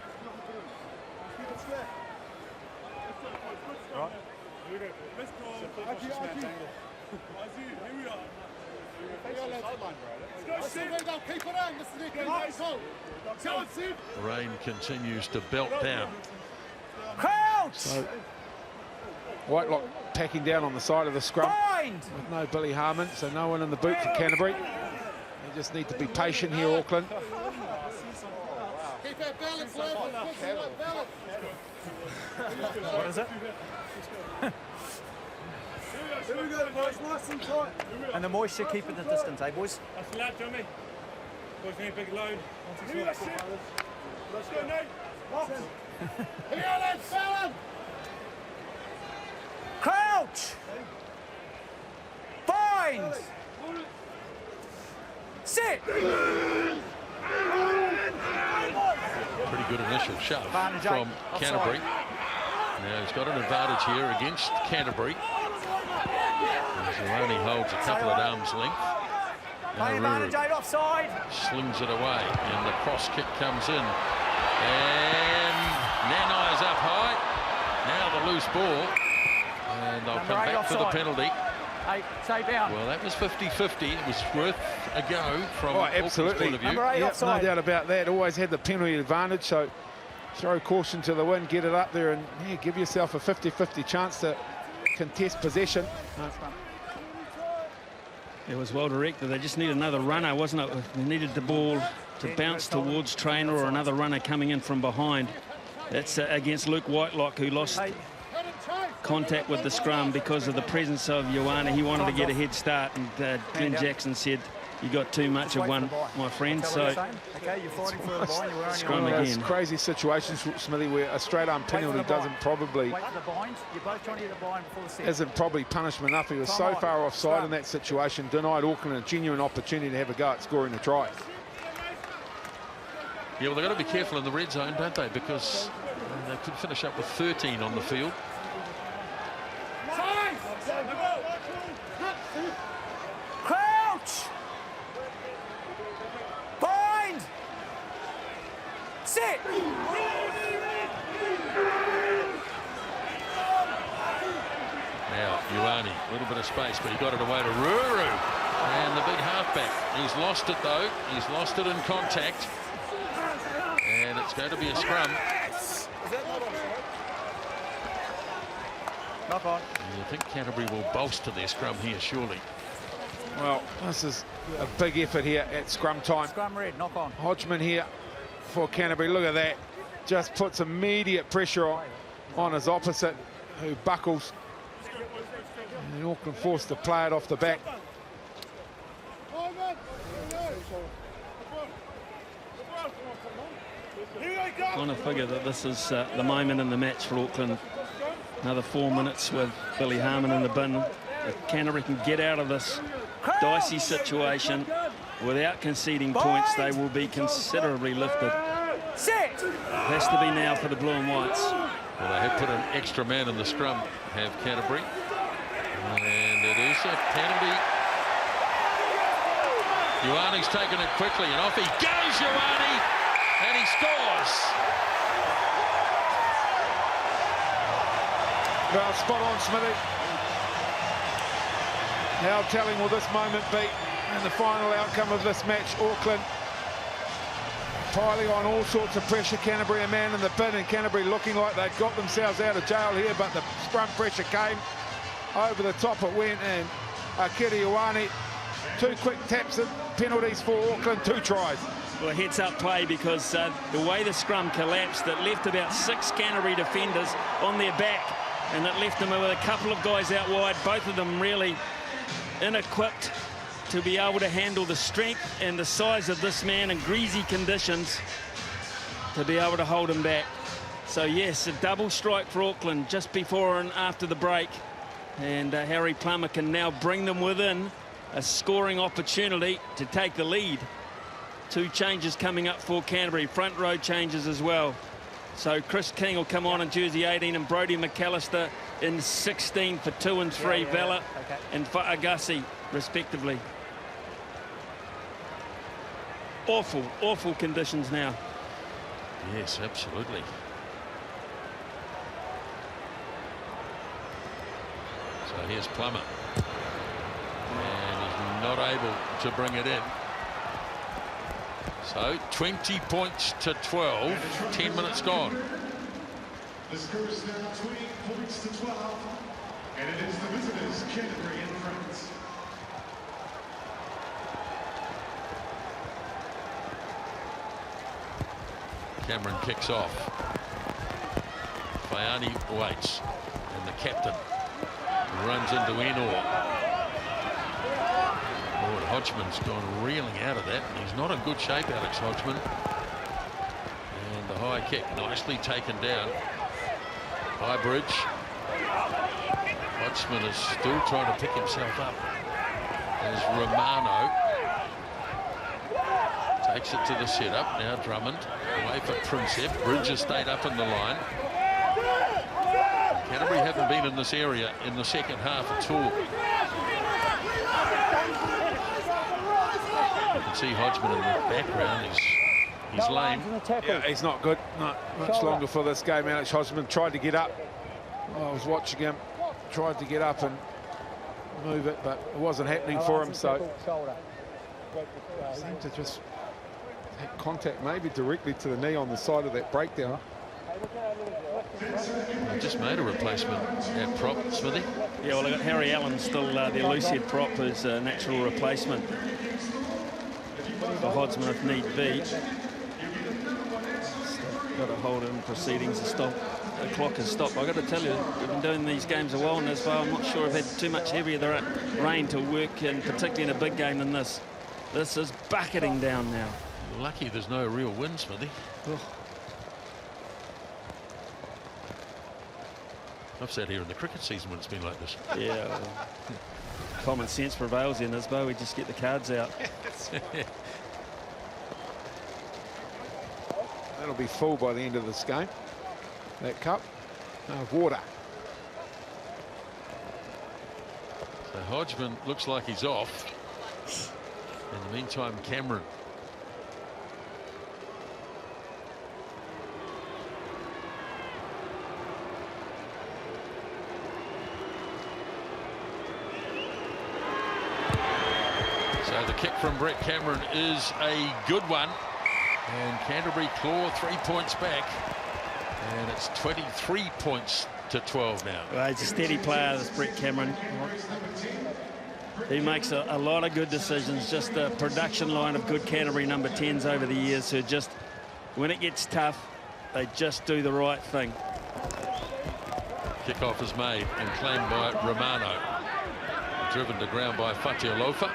Right. Rain continues to belt down. Crouch! So Whitelock packing down on the side of the scrum. Bind! With no Billy Harmon, so no one in the boot for Canterbury. They just need to be patient here, Auckland. Keep that balance, balance. What is it? Here we go, boys, nice and tight. And the moisture, keep it at the distance, eh, boys? That's the lad, Tommy. Boys need a big load. Let's go, Nate. Here, let's balance. Crouch! Bind! Sit! Pretty good initial shove Advantage from eight, Canterbury. offside. Now he's got an advantage here against Canterbury. Ioane holds a couple at arm's length. Play advantage 8 offside. Slings it away, and the cross kick comes in. And Nanai's up high. Now the loose ball. And they'll Number come 8 back for the offside. penalty. 8, stay down. Well, that was 50-50. It was worth a go from Auckland's absolutely. point of view. Number 8 Yep, no offside. doubt about that. Always had the penalty advantage, so throw caution to the wind, get it up there, and yeah, give yourself a 50-50 chance to contest possession. It was well directed. They just need another runner, wasn't it? They needed the ball to bounce towards Traynor, or another runner coming in from behind. That's against Luke Whitelock, who lost contact with the scrum because of the presence of Ioane. He wanted to get a head start, and Glenn Jackson said, "You got too much of one, my friend." So Okay, you're fighting for the bind. You're Scrum One of those again. crazy situations, Smithy, where a straight arm penalty doesn't probably Wait for the bind. You're both trying to get the bind before the set. isn't probably punishment enough. He was so far offside in that situation, denied Auckland a genuine opportunity to have a go at scoring a try. Yeah, well, they've got to be careful in the red zone, don't they? Because they could finish up with 13 on the field. Sit! Now, Ioane, a little bit of space, but he got it away to Ruru. And the big halfback. He's lost it, though. He's lost it in contact. And it's going to be a scrum. Knock on. You think Canterbury will bolster their scrum here, surely. Well, this is a big effort here at scrum time. Scrum red, knock on. Hodgman here for Canterbury. Look at that. Just puts immediate pressure on his opposite, who buckles. And Auckland forced to play it off the back. Kind of figure that this is the moment in the match for Auckland. Another 4 minutes with Billy Harmon in the bin. If Canterbury can get out of this dicey situation without conceding points, they will be considerably lifted. Sit! It has to be now for the Blue and Whites. Well, they have put an extra man in the scrum, have Canterbury. And it is a penalty. Ioane's taken it quickly, and off he goes, Ioane, and he scores. Well, spot on, Smithy. How telling will this moment be in the final outcome of this match? Auckland piling on all sorts of pressure. Canterbury a man in the bin, and Canterbury looking like they'd got themselves out of jail here, but the scrum pressure came. Over the top it went, and Akira Ioane, 2 quick taps and penalties for Auckland, 2 tries. Well, a heads-up play because the way the scrum collapsed, it left about 6 Canterbury defenders on their back, and it left them with a couple of guys out wide, both of them really inequipped to be able to handle the strength and the size of this man in greasy conditions to be able to hold him back. So, yes, a double strike for Auckland just before and after the break. And Harry Plummer can now bring them within a scoring opportunity to take the lead. 2 changes coming up for Canterbury, front row changes as well. So Chris King will come on in jersey 18 and Brodie McAllister in 16 for 2 and 3, Vella and for Agassi, respectively. Awful, awful conditions now. Yes, absolutely. So here's Plummer. And he's not able to bring it in. So 20 points to 12, 10 minutes gone. The score is now 20 points to 12, and it is the visitors, Canterbury and friends. Cameron kicks off. Faiani waits, and the captain runs into Enor. Lord Hodgman's gone reeling out of that, and he's not in good shape, Alex Hodgman. And the high kick nicely taken down. High bridge. Hodgman is still trying to pick himself up. There's Romano. Takes it to the setup. Now Drummond away for Prinsep. Bridges stayed up in the line. Canterbury haven't been in this area in the second half at all. You can see Hodgman in the background. He's lame. Yeah, he's not good. Not much longer for this game. Alex Hodgman tried to get up. I was watching him. Tried to get up and move it, but it wasn't happening for him. So seemed to just have contact maybe directly to the knee on the side of that breakdown. They just made a replacement at prop, Smithy. Yeah, well, they got Harry Allen still their loose head prop as a natural replacement for Hodgman if need be. Got to hold in proceedings to stop. The clock has stopped. I've got to tell you, we've been doing these games a while now, so I'm not sure I've had too much heavier rain to work, and particularly in a big game than this. This is bucketing down now. Lucky there's no real wind, Smithy. Oh. I've sat here in the cricket season when it's been like this. Yeah, well, common sense prevails in Isbo. We just get the cards out. That'll be full by the end of this game. That cup of water. So Hodgman looks like he's off. In the meantime, Cameron kick from Brett Cameron is a good one. And Canterbury claw 3 points back. And it's 23 points to 12 now. Well, he's a steady player, this Brett Cameron. He makes a lot of good decisions. Just a production line of good Canterbury number 10s over the years who just, when it gets tough, they just do the right thing. Kickoff is made and claimed by Romano. Driven to ground by Fatialofa.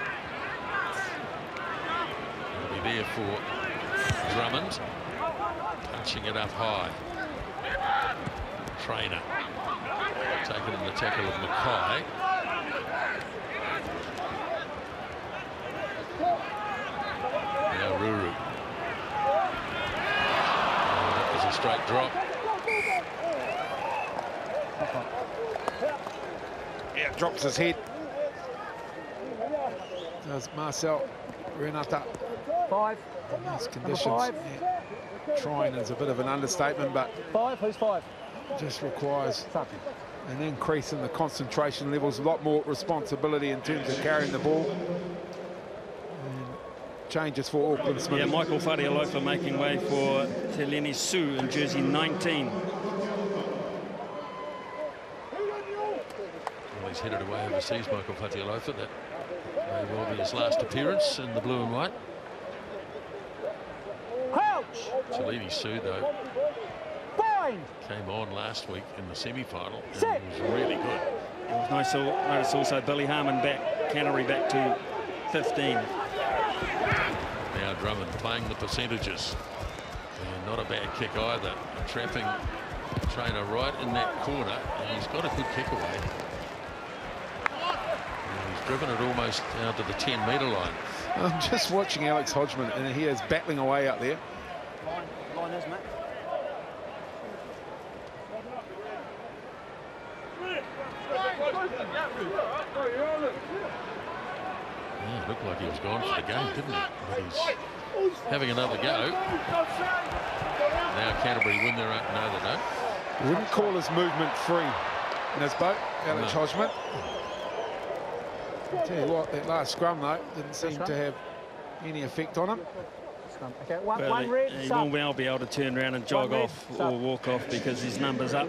It'll be there for Drummond. Punching it up high. Trainer. Taken in the tackle of Mackay. Now Ruru. That was a straight drop. Yeah, drops his head. Does Marcel Renata. 5. In these Number conditions. 5. Yeah, trying is a bit of an understatement, but 5. Who's 5? just requires Something. an increase in the concentration levels, a lot more responsibility in terms of carrying the ball. And changes for Auckland Smith. Yeah, Michael Fatialofa making way for Teleni Su in jersey 19. Well, he's headed away overseas, Michael Fatialofa. That may well be his last appearance in the blue and white. Crouch! Teleni Su, though, Bind! came on last week in the semi-final and Set. was really good. It was nice to notice also Billy Harmon back, Canterbury back to 15. Now Drummond playing the percentages. And not a bad kick either. Trapping Trainer right in that corner. And he's got a good kick away. And he's driven it almost down to the 10-metre line. I'm just watching Alex Hodgman, and he is battling away out there. Line is, mate. Yeah, it looked like he was gone for the game, didn't it? But he's having another go. Now Canterbury win their own. No, they don't. Wouldn't call his movement free. Nesbo, Alex Hodgman. I'll tell you what, that last scrum, though, didn't seem to have any effect on him. Okay, one Well, red. he Sub. won't well be able to turn around and jog One red, off sub. or walk off because his number's up.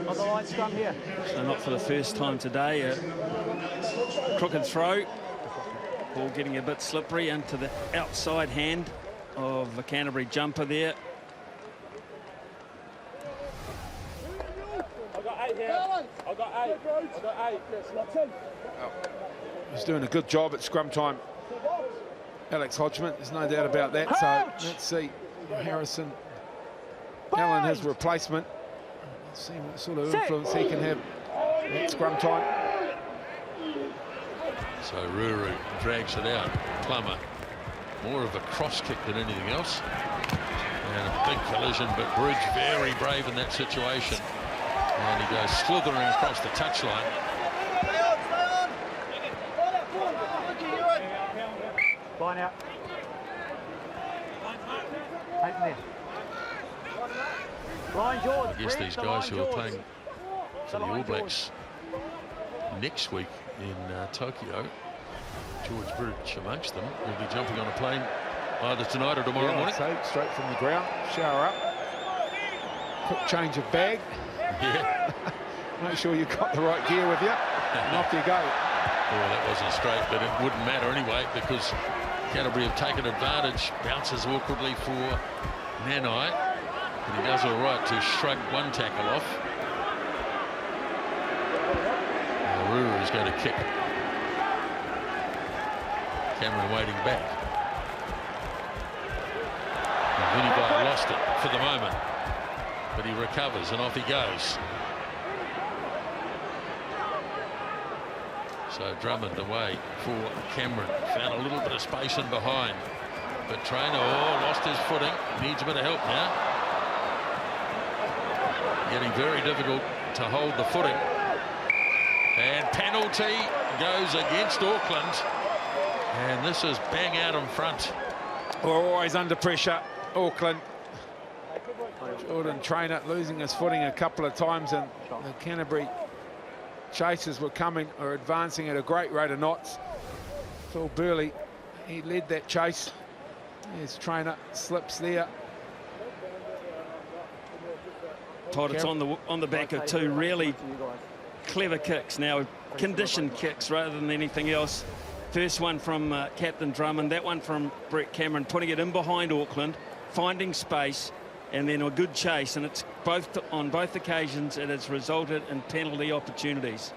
On the line scrum here. So not for the first time today. A crooked throw. Ball getting a bit slippery into the outside hand of the Canterbury jumper there. I got 8 here. I got 8. I got 8. He's doing a good job at scrum time. Alex Hodgman, there's no doubt about that. So let's see Harrison Allen, his replacement. Let's see what sort of influence he can have at scrum time. So Ruru drags it out. Plummer, more of a cross kick than anything else. And a big collision, but Bridge very brave in that situation. And he goes slithering across the touchline. Line out. 8 there. Line George. I guess these guys who are playing for the All Blacks next week in Tokyo, George Bridge amongst them, will be jumping on a plane either tonight or tomorrow morning. So straight from the ground, shower up, quick change of bag. Yeah. Make sure you've got the right gear with you, and off you go. Well, that wasn't straight, but it wouldn't matter anyway because Canterbury have taken advantage. Bounces awkwardly for Nanai, and he does all right to shrug one tackle off. Ruru is going to kick. Cameron waiting back. Vinibai lost it for the moment, but he recovers and off he goes. So Drummond away for Cameron. Found a little bit of space in behind. But Trainer, lost his footing. Needs a bit of help now. Getting very difficult to hold the footing. And penalty goes against Auckland. And this is bang out in front. We're always under pressure, Auckland. Jordan Trainer losing his footing a couple of times, and the Canterbury chasers were advancing at a great rate of knots. Phil Burley, he led that chase. His trainer slips there. Todd, it's on the back of two really clever kicks now, conditioned kicks rather than anything else. First one from Captain Drummond, that one from Brett Cameron, putting it in behind Auckland, finding space, and then a good chase. And it's on both occasions it has resulted in penalty opportunities.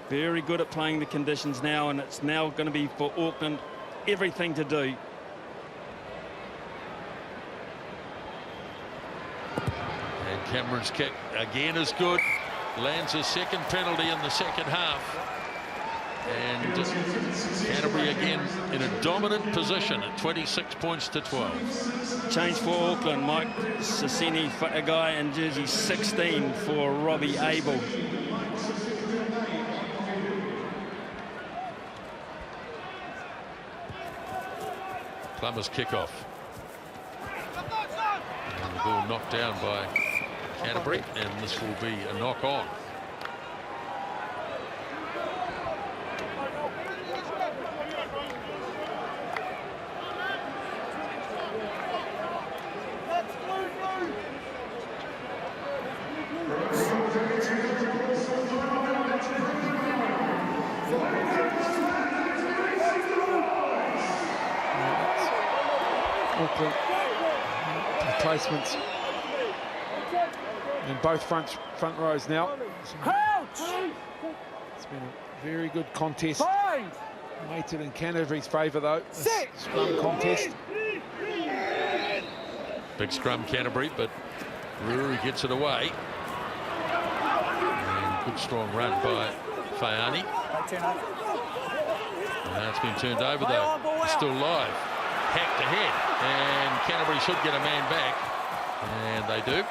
Very good at playing the conditions now, and it's now going to be for Auckland everything to do. And Cameron's kick again is good. Lands his second penalty in the second half. And Canterbury again in a dominant position at 26 points to 12. Change for Auckland, Mike Sassini, a guy in jersey 16 for Robbie Abel. Plummer's kickoff. And the ball knocked down by Canterbury, and this will be a knock on. Auckland replacements in both front rows now. It's been a very good contest. Weighted in Canterbury's favour though. This scrum contest. Big scrum Canterbury, but Ruri gets it away. And good strong run by Fayani. Now it's been turned over though. It's still live. Hacked ahead, and Canterbury should get a man back, and they do.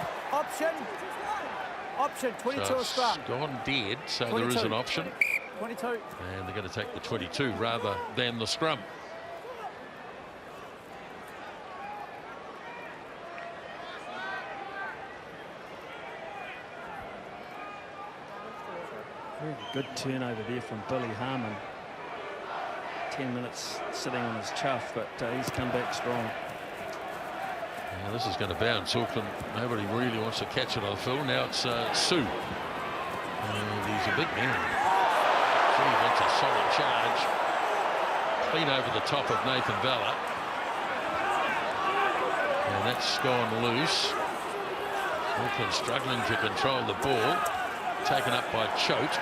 Option 22 So a scrum. it's gone dead, so 22. there is an option, 22. and they're going to take the 22 rather than the scrum. Good turnover there from Billy Harmon. 10 minutes sitting on his chuff, but he's come back strong. Now this is going to bounce. Auckland, nobody really wants to catch it on Phil. Now it's Sue. And he's a big man. Gee, that's a solid charge. Clean over the top of Nathan Vella. And that's gone loose. Auckland struggling to control the ball. Taken up by Choate.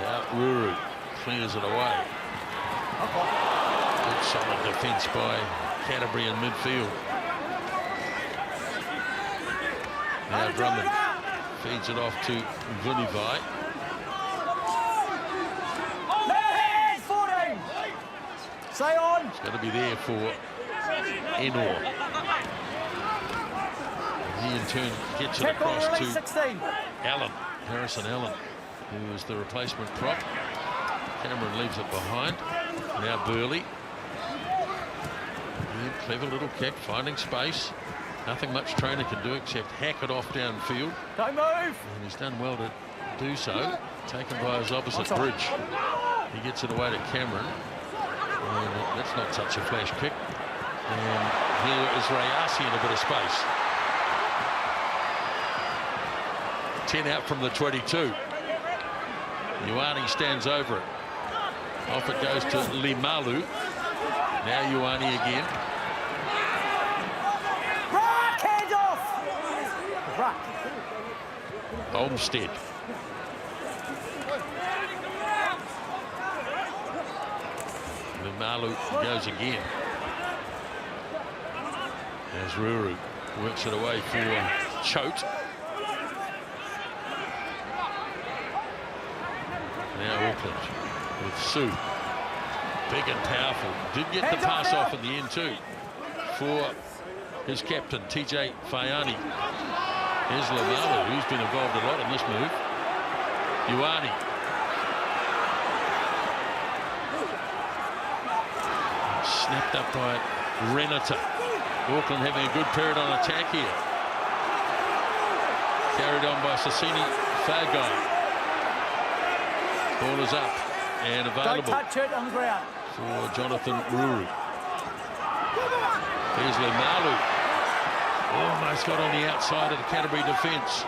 Now Ruru clears it away. Good solid defence by Canterbury in midfield. Now Drummond feeds it off to Vunivai. Stay on. It's going to be there for Enor. And he in turn gets it across to 16. Allen, Harrison Allen, who is the replacement prop. Cameron leaves it behind. Now Burley. Good, clever little kick, finding space. Nothing much trainer can do except hack it off downfield. Don't move. And he's done well to do so. Taken by his opposite bridge. He gets it away to Cameron. And that's not such a flash kick. And here is Rayasi in a bit of space. 10 out from the 22. Ioane stands over it. Off it goes to Limalu. Now Ioane again. Rock, hand off. Rock. Olmsted. Limalu goes again. There's Ruru. Works it away for Choate. Now Auckland with Sue. Big and powerful. Did get the pass off in the end too for his captain, TJ Fayani. Here's Limalu, who's been involved a lot in this move. Ioane. Snapped up by Renata. Auckland having a good period on attack here. Carried on by Sassini Fagai. Ball is up and Don't available touch it on the ground. for Jonathan Ruru. Here's Lemalu. Almost got on the outside of the Canterbury defence.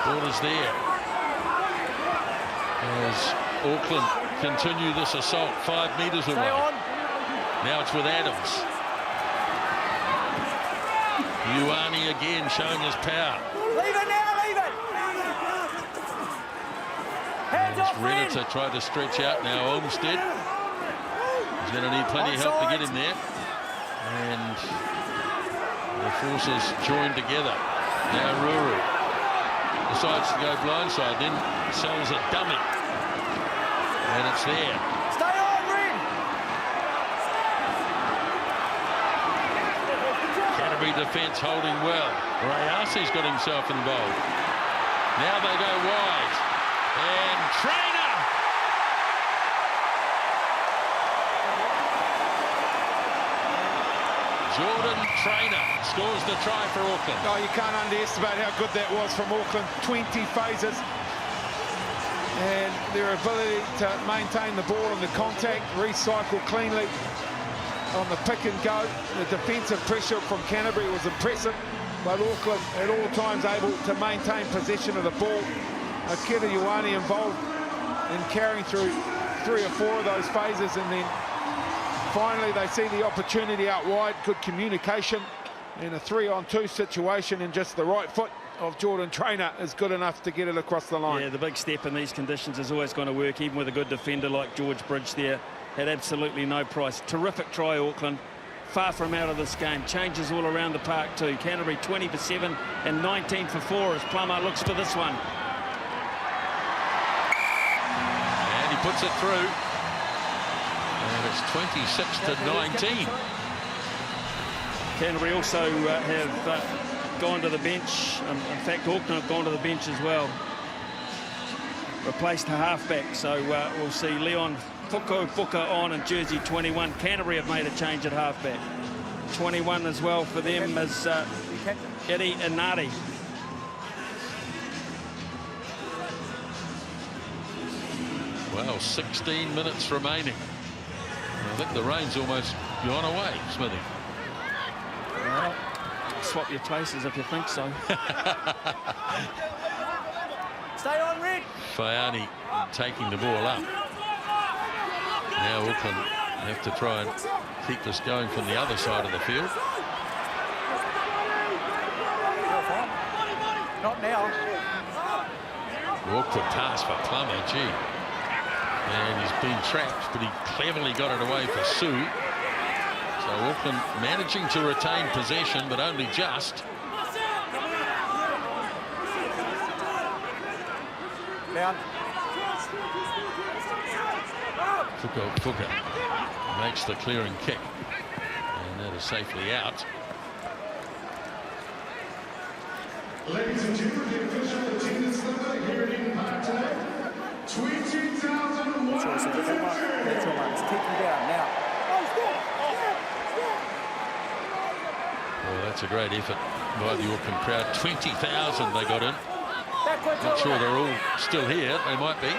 Ball is there. As Auckland continue this assault 5 metres away. Stay on. Now it's with Adams. Ioane again showing his power. Leave it now, leave it. Hands off, Ren. Renata tried to stretch out now. Olmsted. He's going to need plenty of help to get him there. And the forces join together. Now Ruru decides to go blindside, then sells a dummy. And it's there. Stay on, Ren. Canterbury defence holding well. Rayasi's got himself involved. Now they go wide. And Trainer! Jordan Trainer scores the try for Auckland. Oh, you can't underestimate how good that was from Auckland. 20 phases. And their ability to maintain the ball and the contact, recycle cleanly on the pick and go. The defensive pressure from Canterbury was impressive, but Auckland at all times able to maintain possession of the ball. Akira Ioane involved in carrying through 3 or 4 of those phases, and then finally they see the opportunity out wide. Good communication in a 3-on-2 situation, and just the right foot of Jordan Trainer is good enough to get it across the line. Yeah, the big step in these conditions is always going to work, even with a good defender like George Bridge there. Had absolutely no price. Terrific try, Auckland. Far from out of this game. Changes all around the park too. Canterbury 20 for 7 and 19 for 4 as Plummer looks for this one. And he puts it through. And it's 26 to 19. Canterbury also have gone to the bench. In fact, Auckland have gone to the bench as well. Replaced a halfback, so we'll see Leon Fuka on in jersey 21. Canterbury have made a change at halfback. 21 as well for them as Eddie Inari. Well, 16 minutes remaining. I think the rain's almost gone away, Smithy. Well, swap your places if you think so. Stay on, Red. Faiani taking the ball up. Now Auckland have to try and keep this going from the other side of the field. Not now. Awkward pass for Plummer, gee. And he's been trapped, but he cleverly got it away for Sue. So Auckland managing to retain possession, but only just. Down. Fuka makes the clearing kick, and that is safely out. Ladies and gentlemen, the official attendance number here at Eden Park tonight, 20,100. It's kicking down now. Well, that's a great effort by the Auckland crowd. 20,000 they got in. Not sure they're all still here. They might be.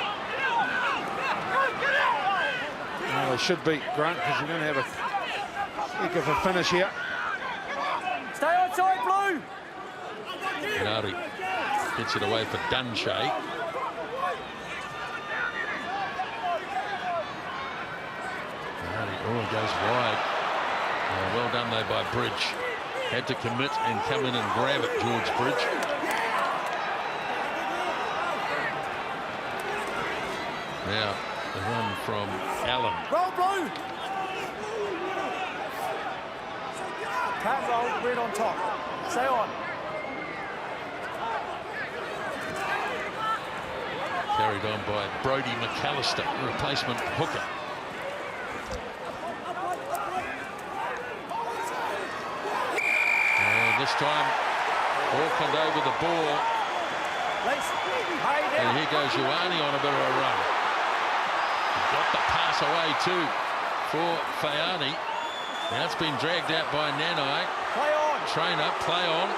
Well, they should be, Grant, because you're going to have a heck of a finish here. Stay outside, Blue. Inari gets it away for Dunshay. Oh, it goes wide. Well done though by Bridge. Had to commit and come in and grab it, George Bridge. Now the run from Allen. Roll, Blue. Can't roll, Red on top. Stay on. Carried on by Brodie McAllister, replacement hooker. And this time, Auckland over the ball. And here goes Ioane on a bit of a run. Got the pass away too for Faiani. Now it's been dragged out by Nanai. Play on. Trainer, play on.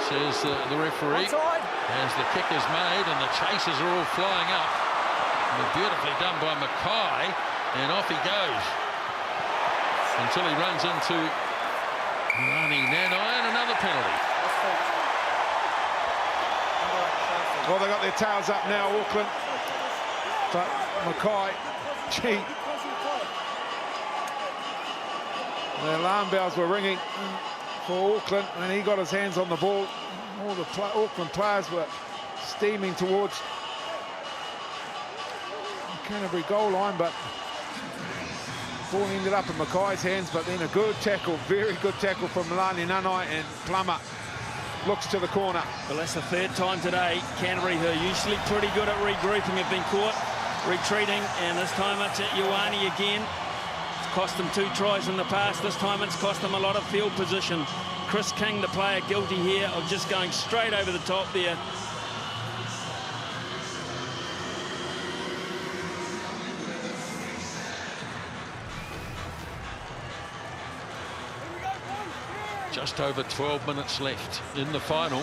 says the referee, Onside. as the kick is made and the chasers are all flying up. And beautifully done by Mackay, and off he goes until he runs into Rani Nanai, and another penalty. Well, they got their tails up now, Auckland. But Mackay, gee. The alarm bells were ringing for Auckland when he got his hands on the ball. All the Auckland players were steaming towards the Canterbury goal line, but the ball ended up in Mackay's hands. But then a good tackle, very good tackle from Milani Nanai, and Plummer looks to the corner. Well, that's the third time today. Canterbury, who are usually pretty good at regrouping, have been caught retreating, and this time it's at Ioane again. It's cost them 2 tries in the past. This time it's cost them a lot of field position. Chris King, the player, guilty here of just going straight over the top there. Just over 12 minutes left in the final.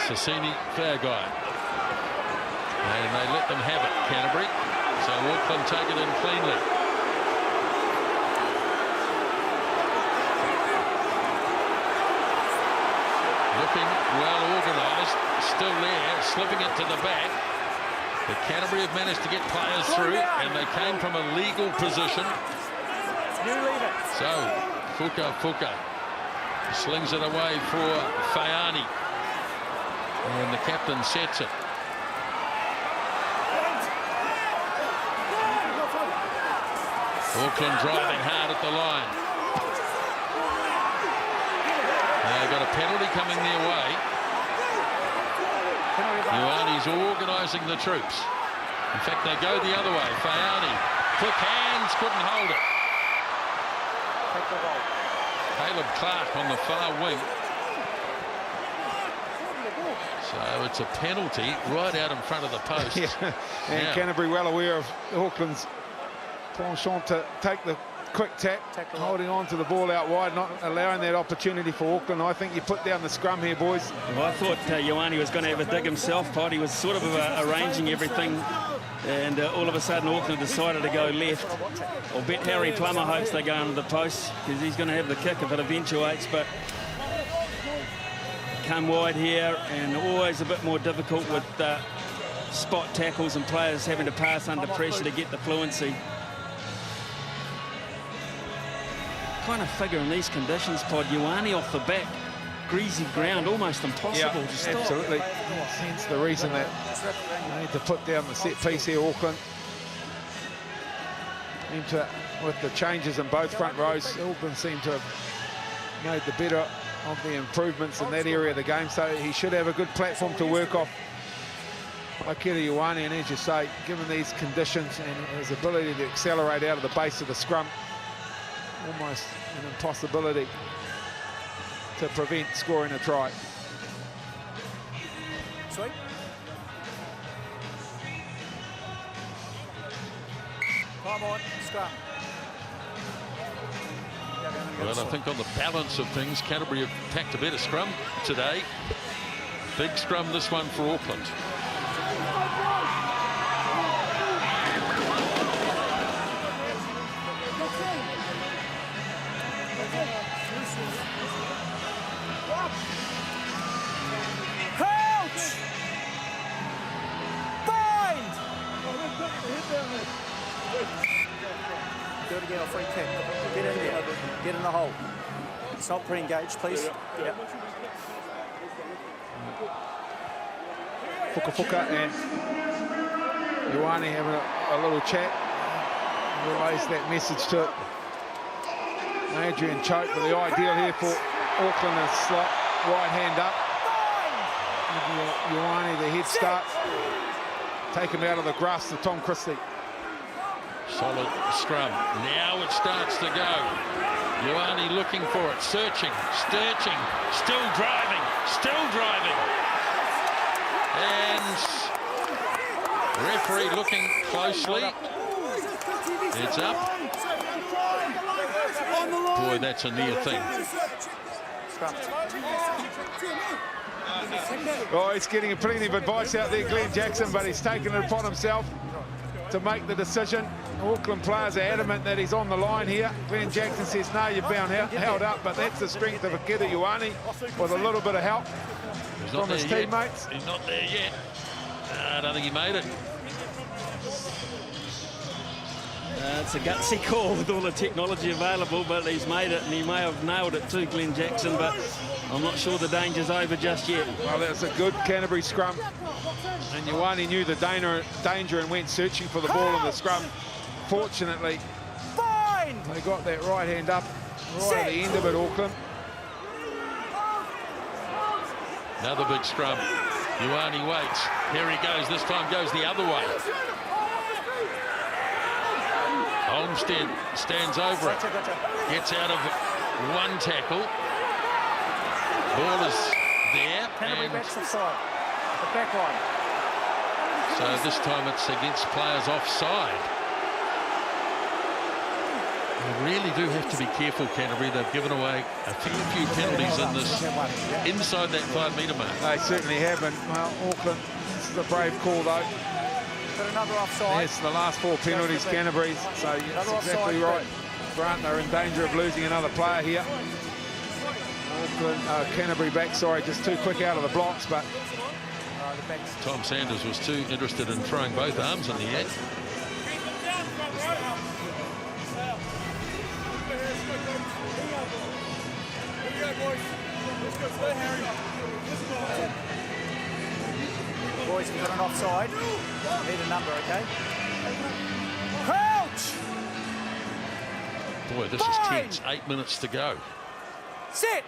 Sassini, fair guy. And they let them have it, Canterbury. So Auckland take it in cleanly. Looking well organised, still there, slipping it to the back. But Canterbury have managed to get players through, and they came from a legal position. So Fuka slings it away for Fayani. And the captain sets it. Auckland driving hard at the line. They've got a penalty coming their way. Ioane's organising the troops. In fact, they go the other way. Fayani, quick hands, couldn't hold it. Caleb Clark on the far wing. So it's a penalty right out in front of the post. And Canterbury well aware of Auckland's penchant to take the quick tap, holding on to the ball out wide, not allowing that opportunity for Auckland. I think you put down the scrum here, boys. Well, I thought Ioane was going to have a dig himself, Pod. He was sort of arranging everything, and all of a sudden Auckland decided to go left. I'll bet Harry Plummer hopes they go under the post, because he's going to have the kick if it eventuates, but come wide here, and always a bit more difficult with spot tackles and players having to pass under pressure to get the fluency. Kind of figure in these conditions, Pod, Ioane off the back, greasy ground, almost impossible to stop. Absolutely. Hence the reason that they need to put down the set piece here, Auckland. With the changes in both front rows, Auckland seem to have made the better of the improvements in that area of the game, so he should have a good platform to work off. Akira Ioane, and as you say, given these conditions and his ability to accelerate out of the base of the scrum, almost an impossibility to prevent scoring a try. Sweet. Come on, scrum. Well, I think on the balance of things, Canterbury have packed a better scrum today. Big scrum, this one for Auckland. Do it again, a free kick. Get in there. Get in the hole. It's not pre-engaged, please. Yep. Fuka and Ioane having a little chat. Relays that message to Adrian Choke, but the ideal here for Auckland is slot right hand up. Ioane the head start. Take him out of the grass to Tom Christie. Solid scrum. Now it starts to go. Ioane looking for it, searching, searching, still driving, and referee looking closely. It's up. Boy, that's a near thing. Oh, he's getting plenty of advice out there, Glenn Jackson, but he's taken it upon himself to make the decision. Auckland players are adamant that he's on the line here. Glenn Jackson says, no, you're bound held up, but that's the strength of Akira Ioane with a little bit of help from his teammates. He's not there yet. I don't think he made it. It's a gutsy call with all the technology available, but he's made it, and he may have nailed it too, Glenn Jackson, but I'm not sure the danger's over just yet. Well, that's a good Canterbury scrum, and Ioane knew the danger and went searching for the ball in the scrum. Fortunately, they got that right hand up right at the end of it, Auckland. Another big scrum. Ioane waits. Here he goes. This time goes the other way. Olmsted stands over it. Gets out of one tackle. Ball is there. Canterbury backs offside. The back line. So this time it's against players offside. They really do have to be careful, Canterbury. They've given away a few penalties in this, inside that 5-metre mark. They certainly haven't. Well, Auckland, this is a brave call, though. Got another offside. Yes, the last 4 penalties, Canterbury's. So that's exactly right. Grant, they're in danger of losing another player here. Auckland, Canterbury back, sorry, just too quick out of the blocks, but... Tom Sanders was too interested in throwing both arms in the air. Boys, we've got an offside. Need a number, okay? Crouch! Boy, this is tense. 8 minutes to go. Sit!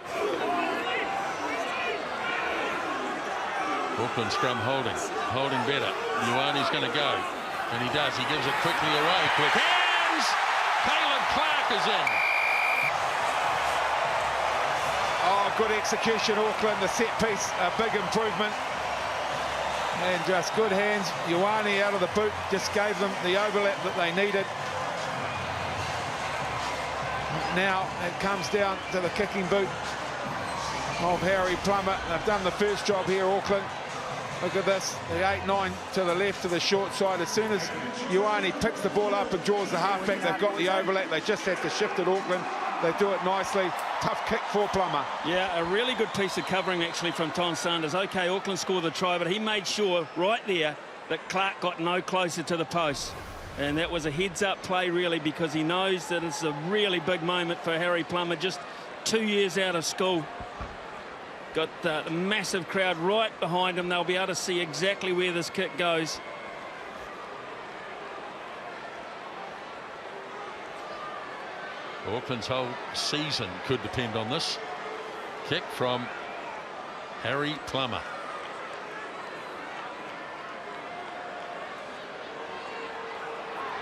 Auckland scrum holding better. Ioane's going to go, and he does. He gives it quickly away. Quick hands! Caleb Clark is in. Oh, good execution, Auckland. The set piece, a big improvement. And just good hands. Ioane out of the boot just gave them the overlap that they needed. Now it comes down to the kicking boot of Harry Plummer. They've done the first job here, Auckland. Look at this, the 8-9 to the left to the short side. As soon as Ioane picks the ball up and draws the halfback, they've got the overlap. They just have to shift it, Auckland. They do it nicely. Tough kick for Plummer. Yeah, a really good piece of covering, actually, from Tom Sanders. OK, Auckland scored the try, but he made sure right there that Clark got no closer to the post. And that was a heads-up play, really, because he knows that it's a really big moment for Harry Plummer, just 2 years out of school. Got the massive crowd right behind him. They'll be able to see exactly where this kick goes. Auckland's whole season could depend on this kick from Harry Plummer.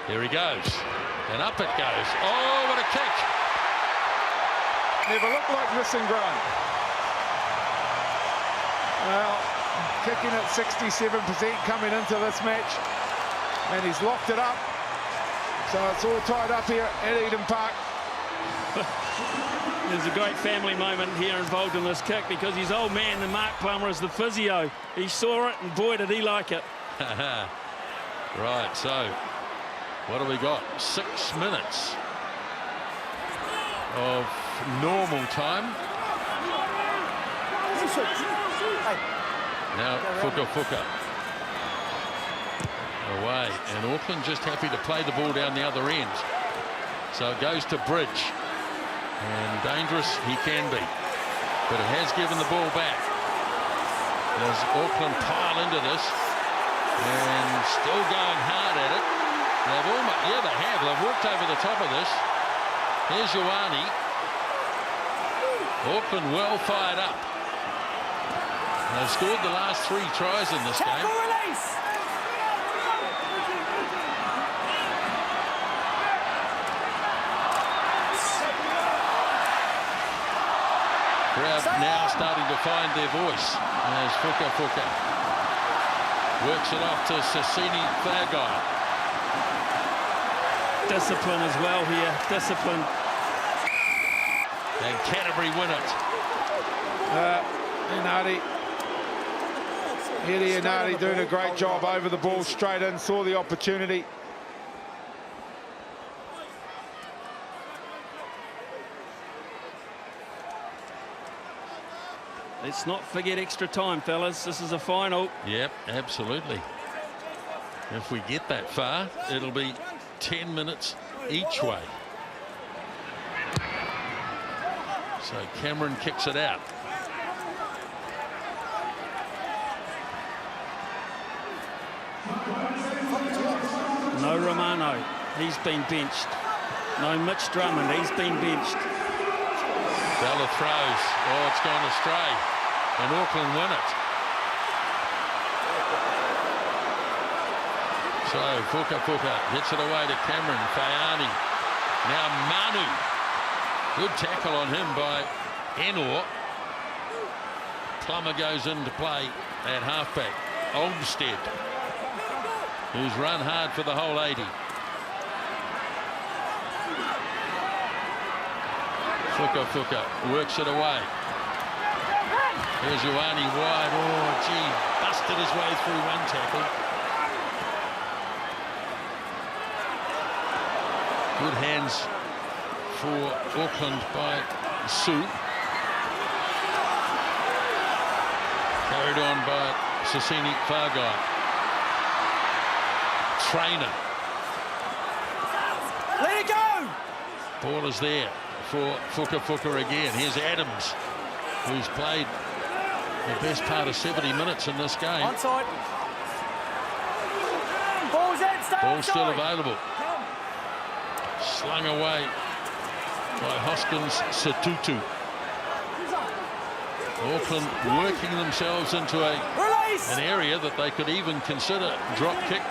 Here he goes, and up it goes. Oh, what a kick! Never looked like missing ground. Well, kicking at 67% coming into this match, and he's locked it up. So it's all tied up here at Eden Park. There's a great family moment here involved in this kick, because his old man, the Mark Plummer, is the physio. He saw it, and boy, did he like it. Right, so what have we got? 6 minutes of normal time. Now Fuka away, and Auckland just happy to play the ball down the other end. So it goes to Bridge, and dangerous he can be, but it has given the ball back as Auckland pile into this, and still going hard at it. They've almost, yeah, they have. They've walked over the top of this. Here's Ioane. Auckland well fired up. They've scored the last 3 tries in this game. Release. Crowd now starting to find their voice as Fuka works it off to Sasini Fagai. Discipline as well here, discipline. And Canterbury win it. Eddie Inardi doing a great job over the ball, straight in, saw the opportunity. Let's not forget extra time, fellas. This is a final. Yep, absolutely. If we get that far, it'll be 10 minutes each way. So Cameron kicks it out. No Romano, he's been benched. No Mitch Drummond, he's been benched. Bella throws. Oh, it's gone astray. And Auckland win it. So Fuka hits it away to Cameron. Faiani. Now Manu. Good tackle on him by Enor. Plummer goes into play at halfback. Olmstead, who's run hard for the whole 80. Fuka works it away. Here's Ioane wide. Oh, gee, busted his way through one tackle. Good hands for Auckland by Sue. Carried on by Sasini Fargai. Trainer. Let it go! Ball is there for Fuka again. Here's Adams, who's played the best part of 70 minutes in this game. Onside. Ball's in, stay Ball onside. still available. Slung away by Hoskins Satutu. Auckland working themselves into an area that they could even consider drop kick.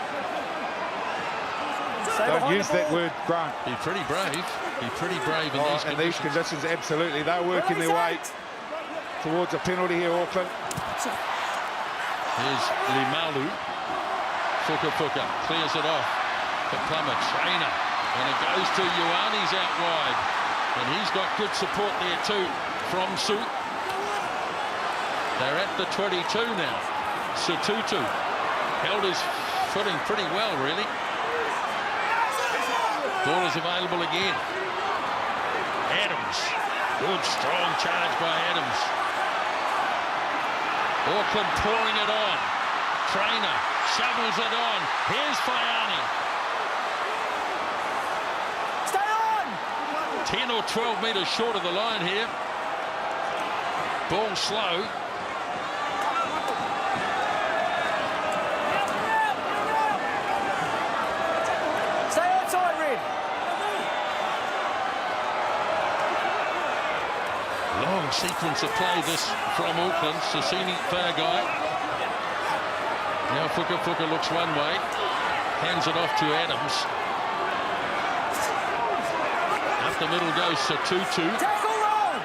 Don't use that word, Grant. Be pretty brave. Be pretty brave in these conditions. In these conditions, absolutely. They're working their way towards a penalty here, Auckland. Here's Limalu. Fuka clears it off for Plummer. Trainer. And it goes to Ioane's out wide. And he's got good support there too from Sue. They're at the 22 now. Satutu held his footing pretty well, really. Ball is available again. Adams. Good, strong charge by Adams. Auckland pouring it on. Trainer shovels it on. Here's Faiani. Stay on! 10 or 12 metres short of the line here. Ball slow. Stay outside, Red. Long sequence of play this from Auckland. Sasini Fargai. Now Fuka looks one way. Hands it off to Adams. Up the middle goes Satutu. Tackle roll!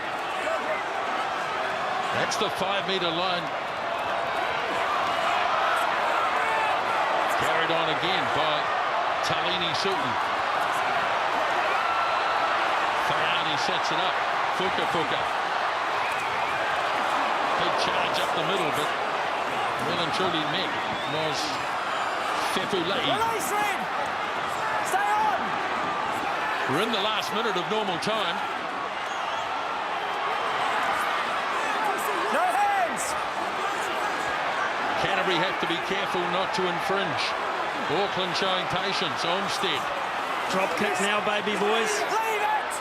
That's the 5-metre line. Carried on again by Talini Sutton. Faiani sets it up. Fuka. Big charge up the middle, but well and truly met was Fefulei. Release, Red! Stay on! We're in the last minute of normal time. No hands! Canterbury have to be careful not to infringe. Auckland showing patience. Olmstead. Drop kick now, baby boys. Leave it!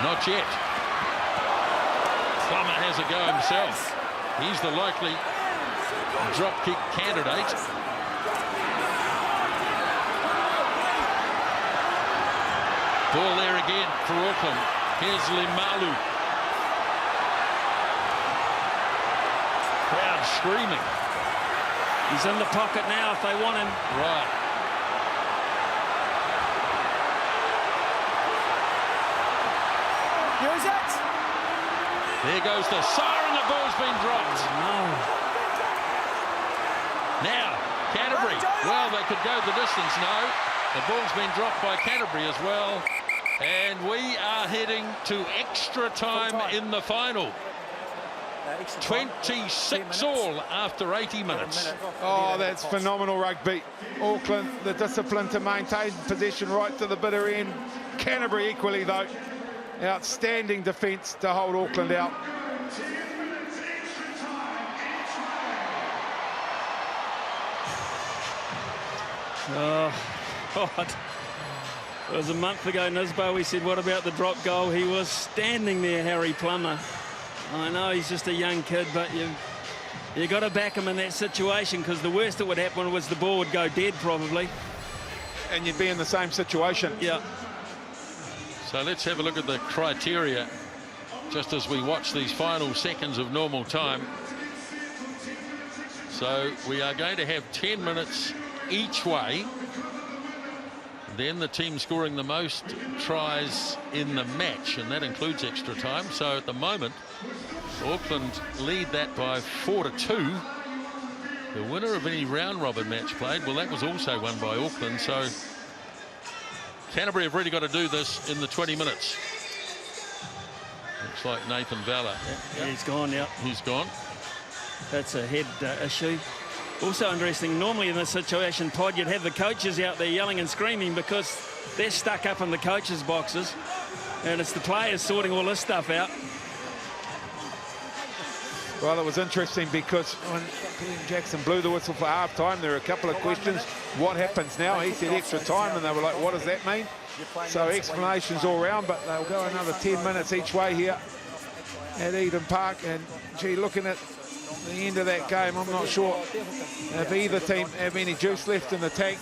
Not yet. Plummer has a go himself. He's the likely drop kick candidate. Ball there again for Auckland. Here's Limalu. Crowd screaming. He's in the pocket now if they want him. Right. Use it! There goes the siren. The ball's been dropped. No. Now, Canterbury. Well, they could go the distance. No. The ball's been dropped by Canterbury as well. And we are heading to extra time in the final. Extra time. 26 all after 80 minutes. Oh, that's phenomenal rugby. Auckland, the discipline to maintain possession right to the bitter end. Canterbury equally, though. Outstanding defence to hold Auckland out. Oh, God. It was a month ago, Nisbo, we said, what about the drop goal? He was standing there, Harry Plummer. I know he's just a young kid, but you got to back him in that situation, because the worst that would happen was the ball would go dead, probably. And you'd be in the same situation. Yeah. So let's have a look at the criteria just as we watch these final seconds of normal time. So we are going to have 10 minutes each way. Then the team scoring the most tries in the match, and that includes extra time. So at the moment, Auckland lead that by 4-2. The winner of any round robin match played, well, that was also won by Auckland. So Canterbury have really got to do this in the 20 minutes. Looks like Nathan Valla. Yeah, he's gone, yeah. He's gone. That's a head issue. Also interesting, normally in this situation, Pod, you'd have the coaches out there yelling and screaming because they're stuck up in the coaches' boxes, and it's the players sorting all this stuff out. Well, it was interesting because when Glenn Jackson blew the whistle for half-time, there were a couple of questions. What happens now? He said extra time, and they were like, what does that mean? So explanations all round, but they'll go another 10 minutes each way here at Eden Park. And, gee, looking at the end of that game, I'm not sure if either team have any juice left in the tank.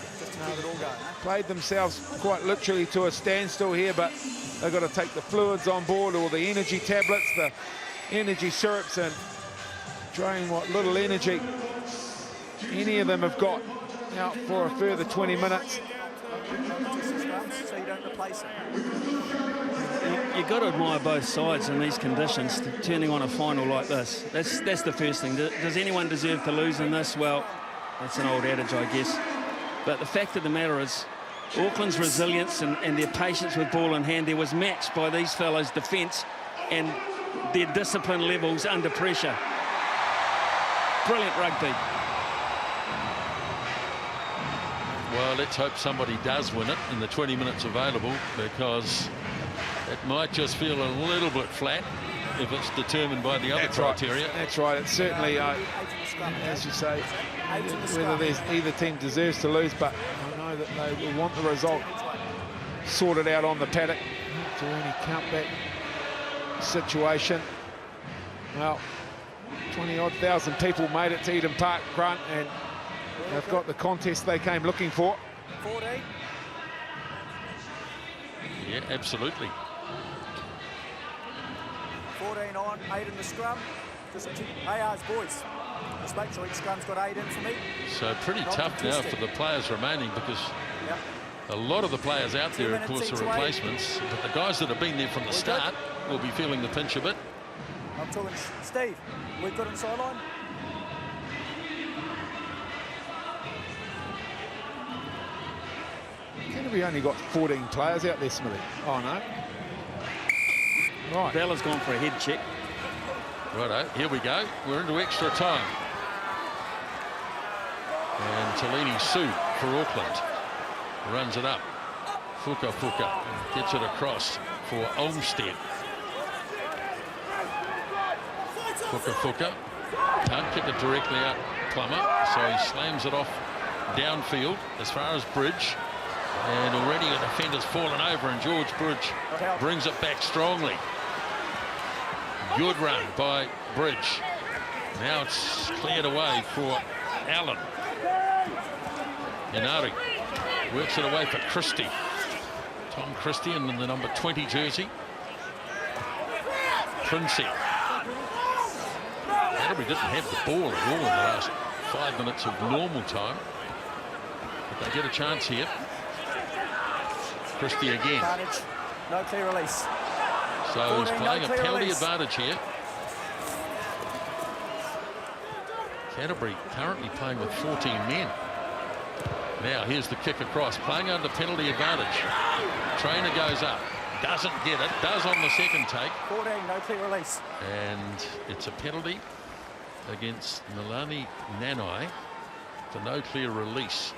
Played themselves quite literally to a standstill here, but they've got to take the fluids on board, or the energy tablets, the energy syrups, and drain what little energy any of them have got out for a further 20 minutes. So you don't replace it. You've got to admire both sides in these conditions, turning on a final like this. That's the first thing. Does anyone deserve to lose in this? Well, that's an old adage, I guess. But the fact of the matter is, Auckland's resilience and their patience with ball in hand there was matched by these fellows' defence and their discipline levels under pressure. Brilliant rugby. Well, let's hope somebody does win it in the 20 minutes available, because it might just feel a little bit flat if it's determined by the other criteria. Right. That's right. It's certainly, as you say, whether there's either team deserves to lose, but I know that they will want the result sorted out on the paddock to any countback situation. Well, 20-odd thousand people made it to Eden Park, Grant, and they've got the contest they came looking for. 14. Yeah, absolutely. 14 on, 8 in the scrum. Just AR's boys. Just make sure each scrum's got 8 in for me. So pretty tough now for the players remaining, because a lot of the players out there, of course, are replacements. But the guys that have been there from the start will be feeling the pinch a bit. I'm talking Steve. We've got him sideline. Canterbury only got 14 players out there, Smithy. Oh, no. Right. Bella's gone for a head check. Righto, here we go. We're into extra time. And Talini Sue for Auckland runs it up. Fuka gets it across for Olmsted. Fuka can't kick it directly out Plummer, so he slams it off downfield as far as Bridge. And already a defender's fallen over, and George Bridge brings it back strongly. Good run by Bridge. Now it's cleared away for Allen. Inari works it away for Christie. Tom Christie in the number 20 jersey. Princey. Canterbury didn't have the ball at all in the last 5 minutes of normal time, but they get a chance here. Christie again. Advantage. No clear release. So he's 14, playing no a clear penalty release. advantage here. Canterbury currently playing with 14 men. Now here's the kick across, playing under penalty advantage. Trainer goes up. Doesn't get it. Does on the second take. 14, no clear release. And it's a penalty against Nalani Nanai for no clear release.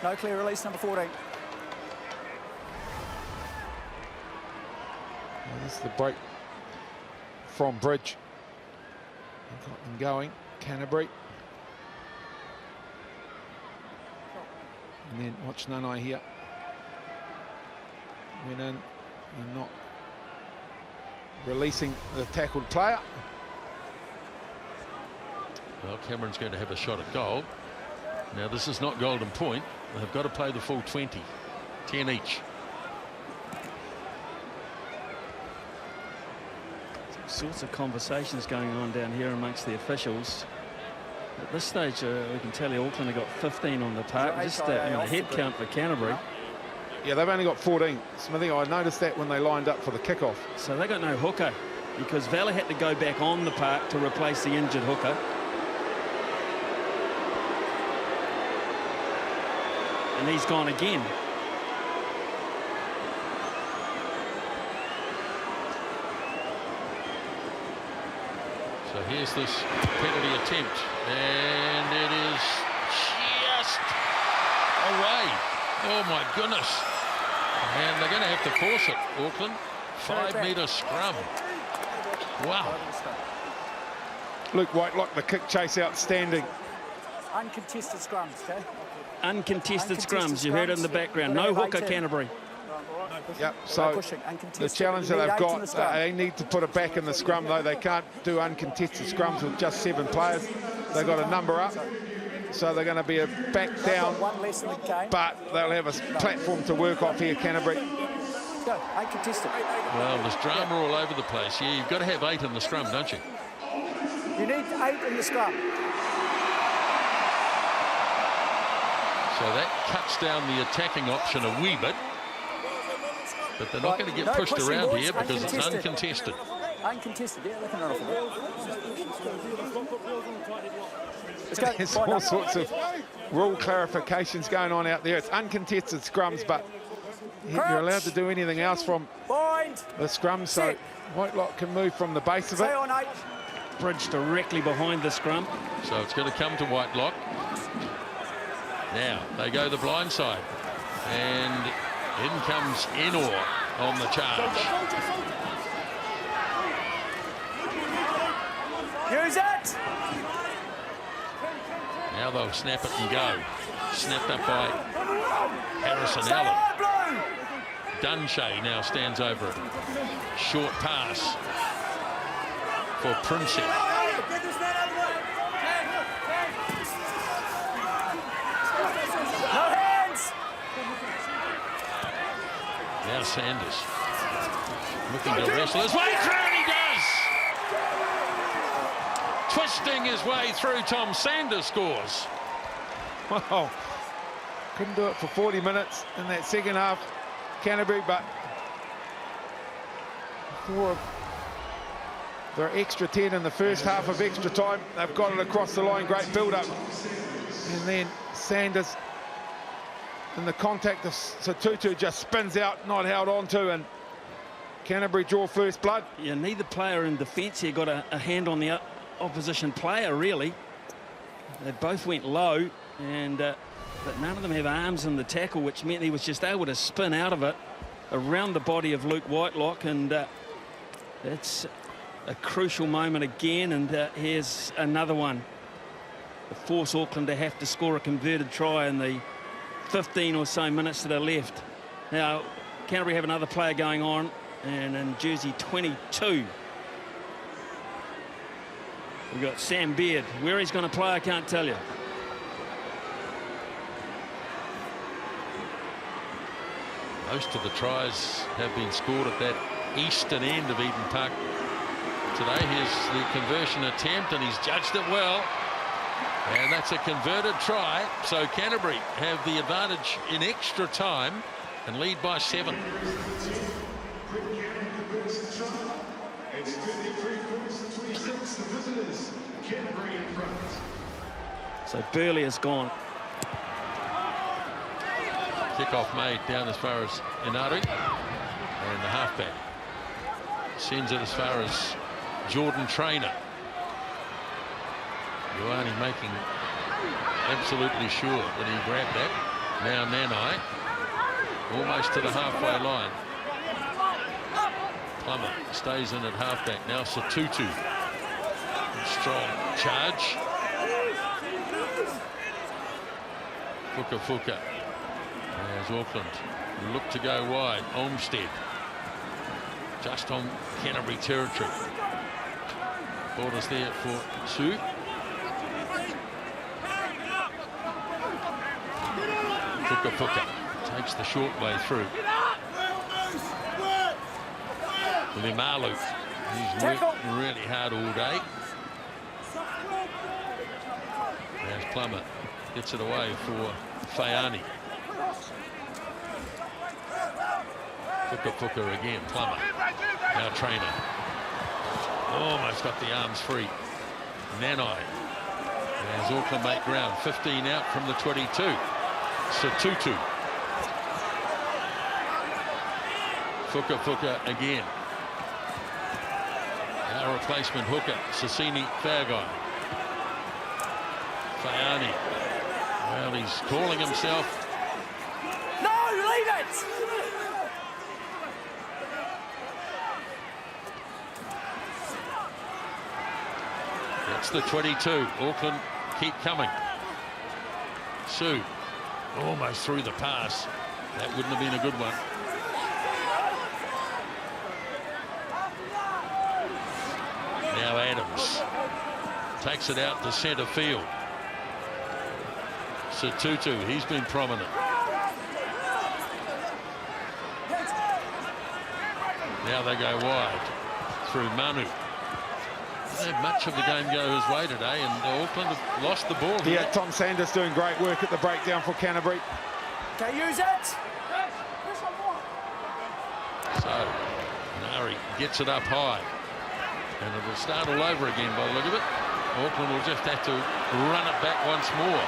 No clear release, number 14. This is the break from Bridge. Got them going. Canterbury. And then watch Nanai here. Went in and not releasing the tackled player. Well, Cameron's going to have a shot at goal. Now, this is not golden point. They've got to play the full 20. 10 each. Sorts of conversations going on down here amongst the officials. At this stage, we can tell you Auckland have got 15 on the park. Just a head count for Canterbury. Yeah, they've only got 14. Smithy, I noticed that when they lined up for the kickoff. So they got no hooker because Valley had to go back on the park to replace the injured hooker. And he's gone again. So here's this penalty attempt, and it is just away. Oh my goodness. And they're going to have to force it, Auckland. 5-metre scrum. Wow. Luke Whitelock, the kick chase, outstanding. Uncontested scrums, okay? Uncontested scrums, you heard it in the background. No hooker, Canterbury. Yep, so the challenge that they've got, they need to put it back in the scrum, though. They can't do uncontested scrums with just 7 players. They've got a number up, so they're going to be a back down, but they'll have a platform to work off here, Canterbury. Go, uncontested. Well, there's drama all over the place. Yeah, you've got to have 8 in the scrum, don't you? You need 8 in the scrum. So that cuts down the attacking option a wee bit. But they're not going to get pushed around here because it's uncontested. Uncontested, yeah, looking at it. There's all sorts of rule clarifications going on out there. It's uncontested scrums, but you're allowed to do anything else from the scrum, so Whitelock can move from the base of it. Bridge directly behind the scrum. So it's going to come to Whitelock. Now they go the blind side, and in comes Enor on the charge. Use it! Now they'll snap it and go. Snapped up by Harrison Allen. Dunshay now stands over it. Short pass for Princep. Now Sanders looking to wrestle his way through, and he does. Twisting his way through, Tom Sanders scores. Wow. Couldn't do it for 40 minutes in that second half, Canterbury, but for their extra 10 in the first half of extra time, they've got it across the line. Great build-up. And then Sanders, and the contact of Satutu, just spins out, not held on to, and Canterbury draw first blood. Yeah, neither player in defence here got a hand on the opposition player, really. They both went low, and but none of them have arms in the tackle, which meant he was just able to spin out of it around the body of Luke Whitelock, and it's a crucial moment again, and here's another one. To force Auckland to have to score a converted try in the 15 or so minutes that are left. Now, Canterbury have another player going on, and in jersey 22, we've got Sam Beard. Where he's going to play, I can't tell you. Most of the tries have been scored at that eastern end of Eden Park today. Here's the conversion attempt, and he's judged it well. And that's a converted try, so Canterbury have the advantage in extra time and lead by 7. It's 53 points to 26, the visitors, Canterbury in front. So Burley is gone. Kickoff made down as far as Inari. And the halfback sends it as far as Jordan Traynor. Ioane making absolutely sure that he grabbed that. Now Nanai almost to the halfway line. Plummer stays in at halfback. Now Satutu. Strong charge. Fuka. As Auckland look to go wide. Olmsted just on Canterbury territory. Borders there for Sue. Fuka takes the short way through. Limalu, he's worked really hard all day. As Plummer gets it away for Fayani. Fuka again, Plummer. Now Traynor. Almost got the arms free. Nanai. As Auckland make ground. 15 out from the 22. Satutu. Fuka again. Our replacement hooker, Sasini Fairguy. Fayani. Well, he's calling himself. No, leave it! That's the 22. Auckland keep coming. Sue almost through the pass. That wouldn't have been a good one. Now Adams takes it out to centre field. Satutu, he's been prominent. Now they go wide through Manu. Didn't have much of the game go his way today, and Auckland have lost the ball here. Yeah, Tom Sanders doing great work at the breakdown for Canterbury. Can you use it? So Nari gets it up high, and it'll start all over again by the look of it. Auckland will just have to run it back once more.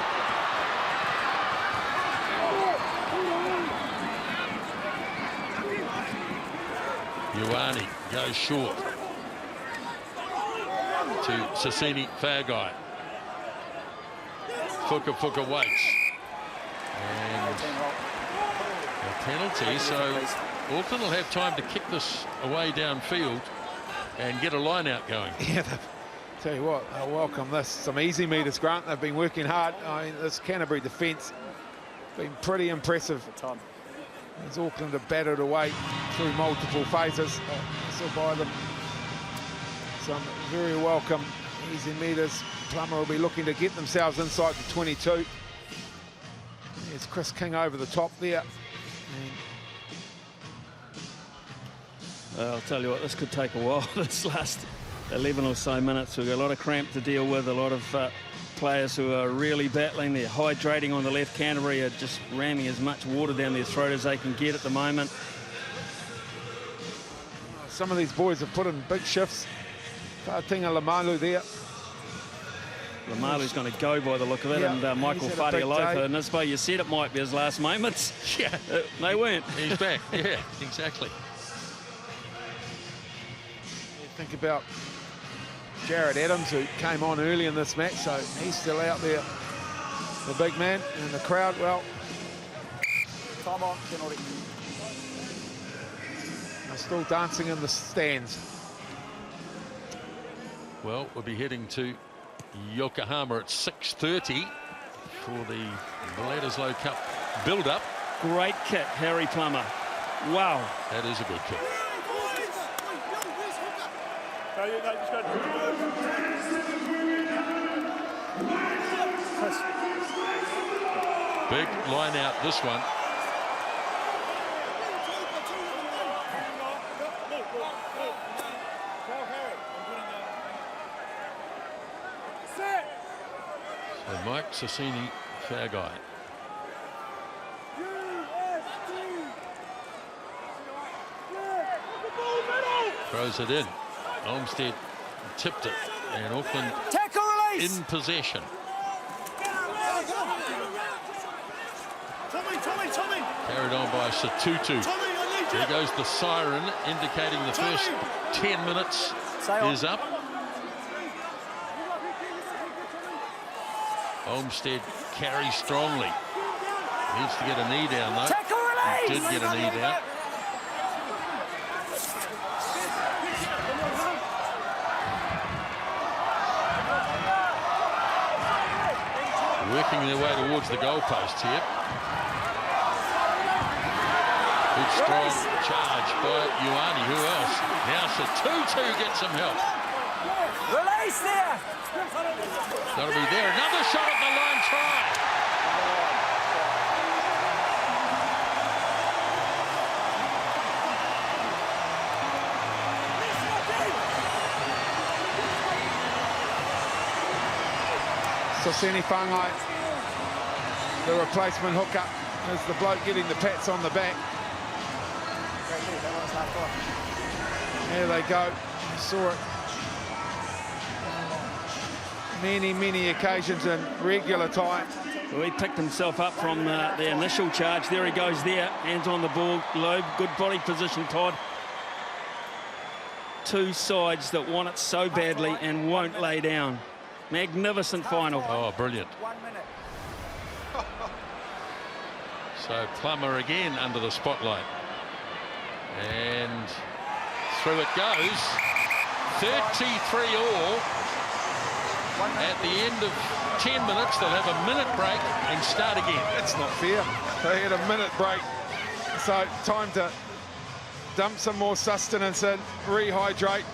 Ioane goes short to Sasini Fairguy. Fuka waits. And a penalty, so Auckland will have time to kick this away downfield and get a line out going. Yeah, tell you what, I welcome this. Some easy meters, Grant. They've been working hard. I mean, this Canterbury defence been pretty impressive. As Auckland have battered away through multiple phases. So by them, some very welcome easy meters. Plummer will be looking to get themselves inside the 22. There's Chris King over the top there. I'll tell you what, this could take a while. This last 11 or so minutes, we've got a lot of cramp to deal with, a lot of players who are really battling. They're hydrating on the left. Canterbury are just ramming as much water down their throat as they can get at the moment. Some of these boys have put in big shifts. Fatinga Lamalu there. Lamalu's going to go by the look of it, yeah, and Michael Fadialofa and Nisbo, you said it might be his last moments. Yeah, they weren't. He's back. Yeah, exactly. Think about Jared Adams, who came on early in this match, so he's still out there. The big man and the crowd, well, Time on, penalty. they're still dancing in the stands. Well, we'll be heading to Yokohama at 6:30 for the Bledisloe Cup build-up. Great kick, Harry Plummer. Wow. That is a good kick. Big line out, this one. So Mike Sasini Fairguy. Throws it in. Olmsted tipped it, and Auckland Tackle release. in possession. Tommy. Carried on by Satutu. Tommy, I need There goes the siren indicating the first 10 minutes is up. Olmsted carries strongly. Needs to get a knee down though. He did get a knee down. Working their way towards the goalpost here. Good strong charge by Ioane. Who else? Now Tutu gets some help. Release there. Got to be there. Another shot at the line try. Soseni Whangai, the replacement hooker, as the bloke getting the pats on the back. There they go. Saw it many occasions in regular time. Well, he picked himself up from the initial charge. There he goes there. Hands on the ball. Loeb, good body position, Todd. Two sides that want it so badly and won't lay down. Magnificent final. Oh, brilliant. 1 minute. So Plummer again under the spotlight. And through it goes. 33 all. At the end of 10 minutes, they'll have a minute break and start again. That's not fair. They had a minute break. So time to dump some more sustenance in, rehydrate,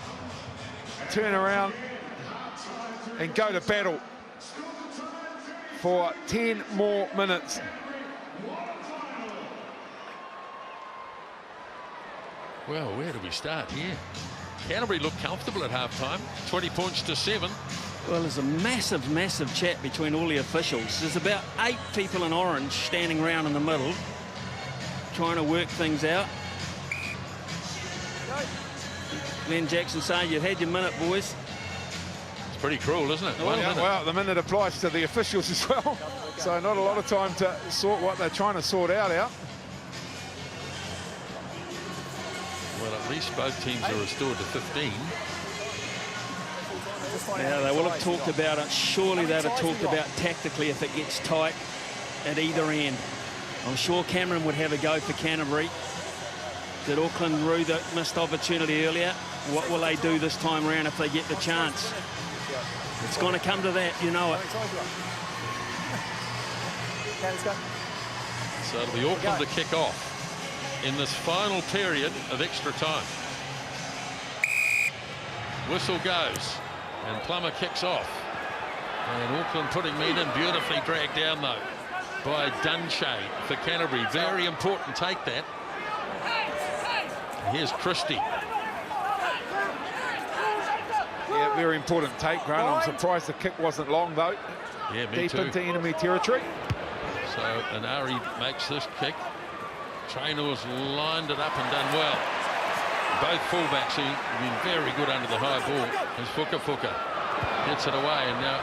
turn around and go to battle for 10 more minutes. Well, where do we start here? Canterbury looked comfortable at half-time, 20 points to 7. Well, there's a massive chat between all the officials. There's about 8 people in orange standing around in the middle, trying to work things out. Glenn Jackson saying, you've had your minute, boys. It's pretty cruel, isn't it? 1 minute. Well, the minute applies to the officials as well. So not a lot of time to sort what they're trying to sort out. Well, at least both teams are restored to 15. Yeah, they will have talked about it. Surely they'd have talked about tactically if it gets tight at either end. I'm sure Cameron would have a go for Canterbury. Did Auckland rue the missed opportunity earlier? What will they do this time around if they get the chance? It's going to come to that, you know it. So it'll be Auckland to kick off in this final period of extra time. Whistle goes. And Plummer kicks off. And Auckland putting men in, beautifully dragged down though by Dunshea for Canterbury. Very important take that. And here's Christie. Yeah, very important take, Grant. I'm surprised the kick wasn't long though. Yeah, me Deep too. into enemy territory. So Anari makes this kick. Trainor's lined it up and done well. Both fullbacks have been very good under the high ball. As Fuka gets it away, and now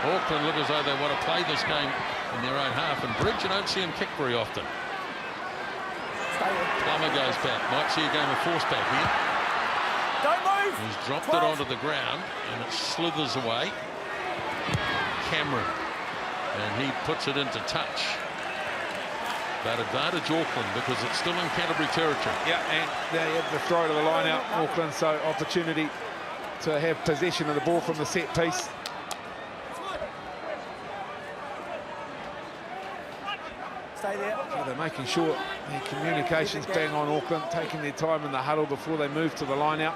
Auckland look as though they want to play this game in their own half. And Bridge, you don't see him kick very often. Plummer goes back. Might see a game of force back here. Don't move. He's dropped it onto the ground, and it slithers away. Cameron, and he puts it into touch. But advantage Auckland because it's still in Canterbury territory. Yeah, and they have the throw to the line out, Auckland, so opportunity to have possession of the ball from the set piece. Stay there. So they're making sure the communications bang on Auckland, taking their time in the huddle before they move to the line out.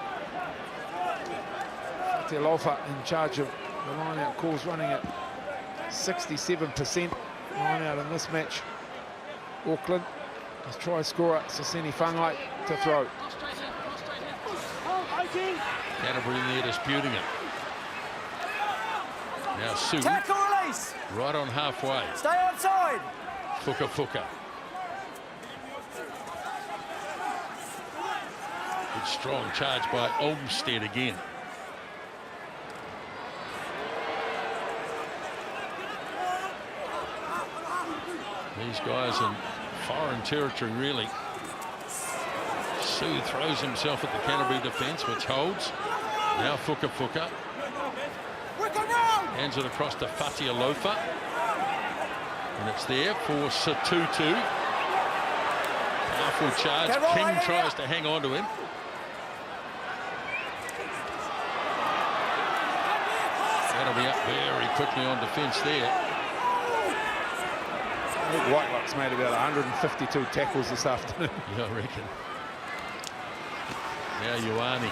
Te Lofa in charge of the line out calls, running at 67% line out in this match. Auckland, as try scorer Soseni Whangai to throw. Canterbury in there disputing it. Now Sue, Tackle release. right on halfway. Stay onside. Fuka. Good strong charge by Olmsted again. These guys in foreign territory, really. Sue throws himself at the Canterbury defence, which holds. Now Fuka hands it across to Fatialofa, and it's there for Satutu. Powerful charge. King tries to hang on to him. That'll be up very quickly on defence there. I think Whitelock's made about 152 tackles this afternoon. Yeah, I reckon. Now Ioane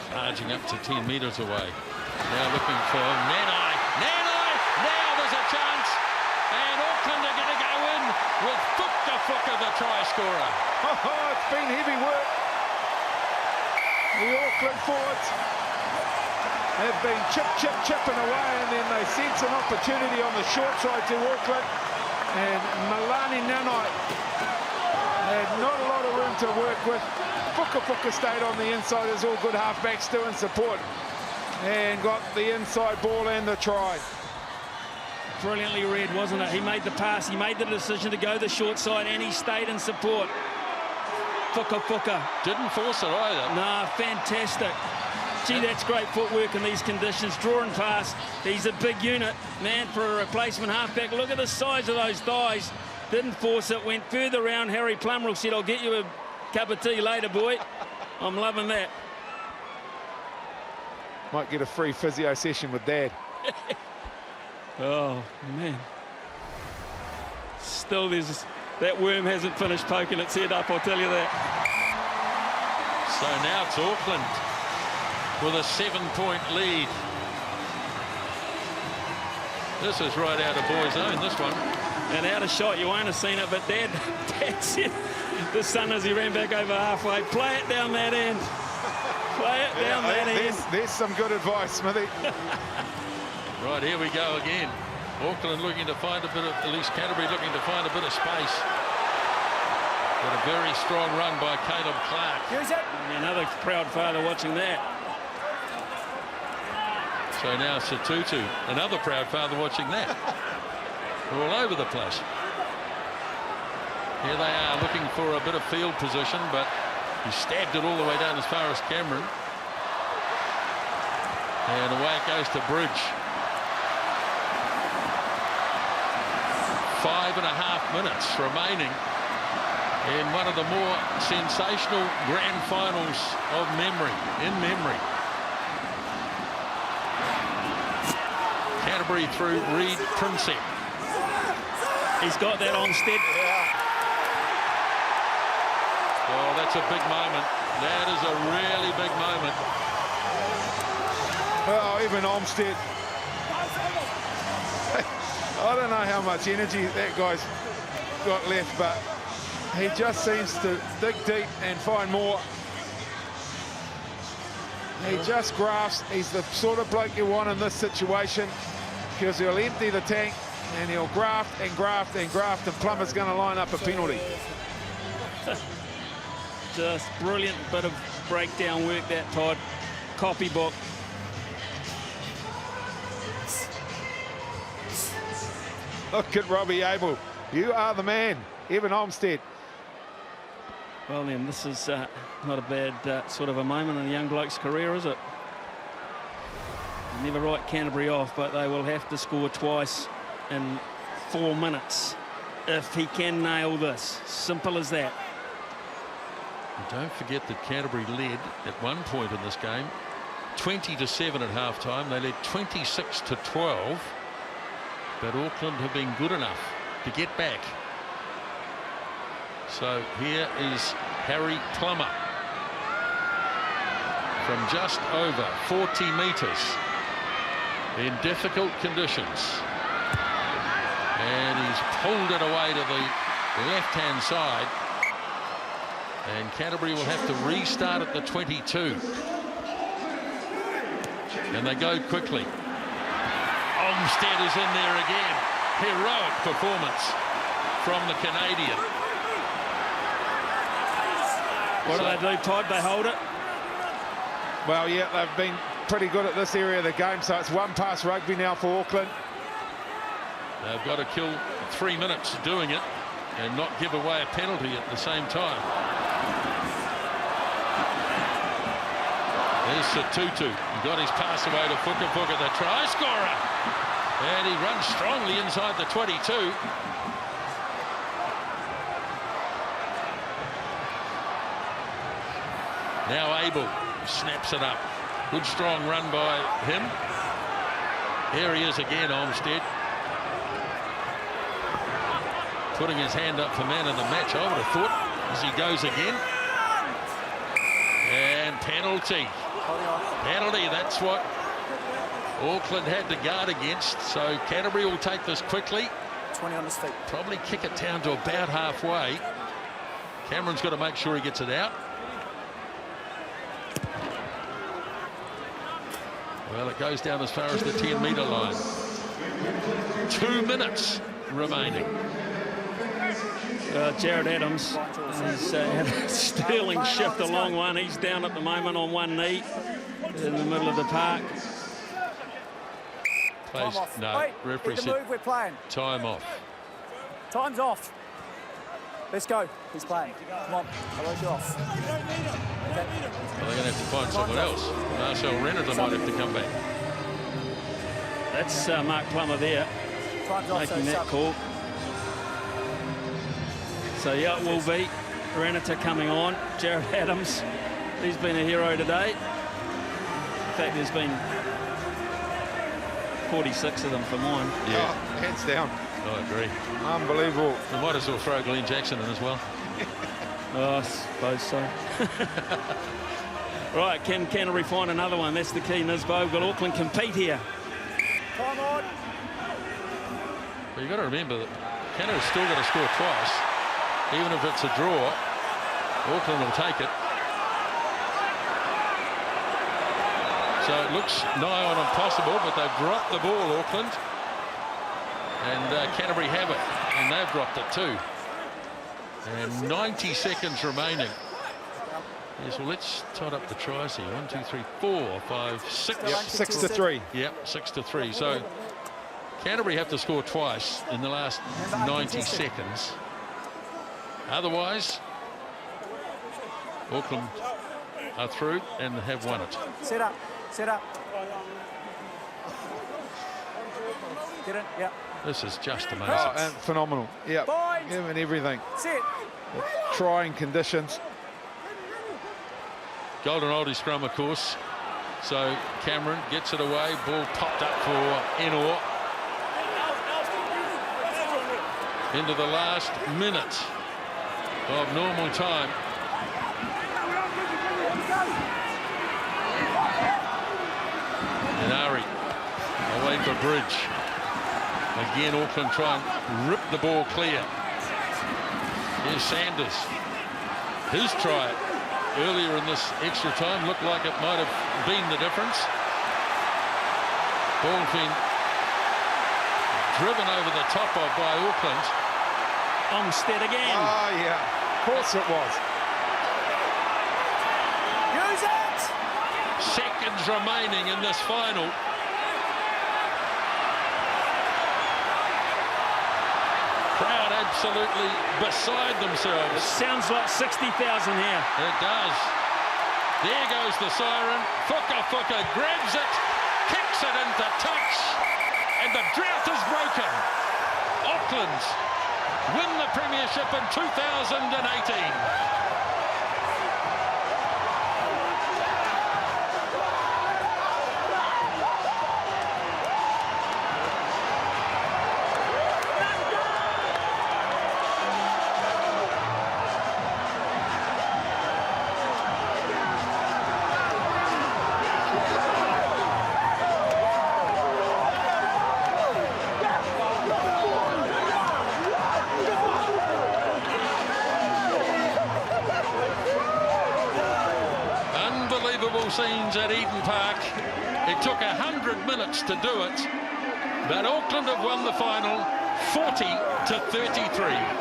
charging up to 10 metres away. Now looking for Nanai. Now there's a chance. And Auckland are going to go in with Fuka, the try scorer. Oh, it's been heavy work. The Auckland forwards have been chipping away, and then they sense an opportunity on the short side to Auckland. And Milani Nanai had not a lot of room to work with. Fuka stayed on the inside, as all good halfbacks do, in support, and got the inside ball and the try. Brilliantly read, wasn't it? He made the pass, he made the decision to go the short side, and he stayed in support. Fuka. Didn't force it either. Nah, fantastic. Gee, that's great footwork in these conditions. Draw and pass. He's a big unit, man, for a replacement halfback. Look at the size of those thighs. Didn't force it, went further around. Harry Plumrell said, I'll get you a cup of tea later, boy. I'm loving that. Might get a free physio session with Dad. Oh, man. Still, that worm hasn't finished poking its head up, I'll tell you that. So now it's Auckland with a 7-point lead. This is right out of boys' own, this one. And out of shot, you won't have seen it, but Dad said, the son, as he ran back over halfway, play it down that end. Play it down that end. There's some good advice, Smithy. Right, here we go again. Auckland looking to find a bit of, at least Canterbury looking to find a bit of space. But a very strong run by Caleb Clark. Another proud father watching that. So now Satutu, another proud father watching that. They're all over the place. Here they are looking for a bit of field position, but he stabbed it all the way down as far as Cameron. And away it goes to Bridge. 5.5 minutes remaining in one of the more sensational grand finals of in memory. Canterbury through Reid Prinsep. He's got that Olmstead. Oh, that's a big moment. That is a really big moment. Oh, even Olmstead. I don't know how much energy that guy's got left, but he just seems to dig deep and find more. He just grafts. He's the sort of bloke you want in this situation, because he'll empty the tank and he'll graft and graft and graft, and Plummer's going to line up a penalty. Just brilliant bit of breakdown work, that Todd. Copybook. Look at Robbie Abel. You are the man. Evan Olmstead. Well then, this is not a bad sort of a moment in a young bloke's career, is it? Never write Canterbury off, but they will have to score twice in 4 minutes if he can nail this. Simple as that. And don't forget that Canterbury led at one point in this game 20-7 at half-time. They led 26-12. But Auckland have been good enough to get back. So here is Harry Plummer from just over 40 metres in difficult conditions. And he's pulled it away to the left-hand side. And Canterbury will have to restart at the 22. And they go quickly. Olmstead is in there again. Heroic performance from the Canadian. What do they do, Todd? They hold it? Well, yeah, they've been pretty good at this area of the game, so it's one-pass rugby now for Auckland. They've got to kill 3 minutes doing it. and not give away a penalty at the same time. There's Satutu. He got his pass away to Fuka, the try scorer. And he runs strongly inside the 22. Now Abel snaps it up. Good strong run by him. Here he is again, Olmsted. Putting his hand up for man of the match, I would have thought, as he goes again. And penalty. Penalty, that's what Auckland had to guard against. So Canterbury will take this quickly. 20 on his feet. Probably kick it down to about halfway. Cameron's got to make sure he gets it out. Well, it goes down as far as the 10-metre line. 2 minutes remaining. Jared Adams has had a sterling shift, a long one. He's down at the moment on one knee in the middle of the park. Plays, no, Wait, referee get the said move, we're playing. time off. Time's off. Let's go. He's playing. Come on, otherwise you're off. Okay. Well, they're going to have to find someone else. Marcel Renata might have to come back. That's Mark Plummer there, Time's off, making that call. So yeah, it will be Renata coming on. Jared Adams, he's been a hero today. In fact, there's been 46 of them for mine. Yeah, hands down. I agree. Unbelievable. We might as well throw Glenn Jackson in as well. Oh, I suppose so. Right, can Canterbury find another one? That's the key, Nisbo. Will Auckland compete here? Time on. But you've got to remember that Canterbury's still got to score twice. Even if it's a draw, Auckland will take it. So it looks nigh on impossible, but they've dropped the ball, Auckland. And Canterbury have it, and they've dropped it too. And 90 seconds remaining. Yes, well, let's tot up the tries here. 1, 2, 3, 4, 5, 6. Yep, 6 to 3. Yep, 6 to 3. So Canterbury have to score twice in the last 90 seconds. Otherwise, Auckland are through and have won it. Set up. Set up. Get it. Yeah. This is just amazing. Oh, and phenomenal. Yeah, Point. given everything. Sit. Trying conditions. Golden oldie scrum, of course. So Cameron gets it away. Ball popped up for Enor. Into the last minute of normal time. And Ari away for Bridge. Again, Auckland try and rip the ball clear. Here's Sanders. His try earlier in this extra time looked like it might have been the difference. Ball's been driven over the top of by Auckland. Olmsted again. Oh, yeah. Of course it was. Use it. Seconds remaining in this final. Crowd absolutely beside It themselves. sounds like 60,000 here. It does. There goes the siren. Fuka grabs it, kicks it into touch, and the drought is broken. Auckland win the Premiership in 2018. Scenes at Eden Park. It took 100 minutes to do it, but Auckland have won the final 40-33.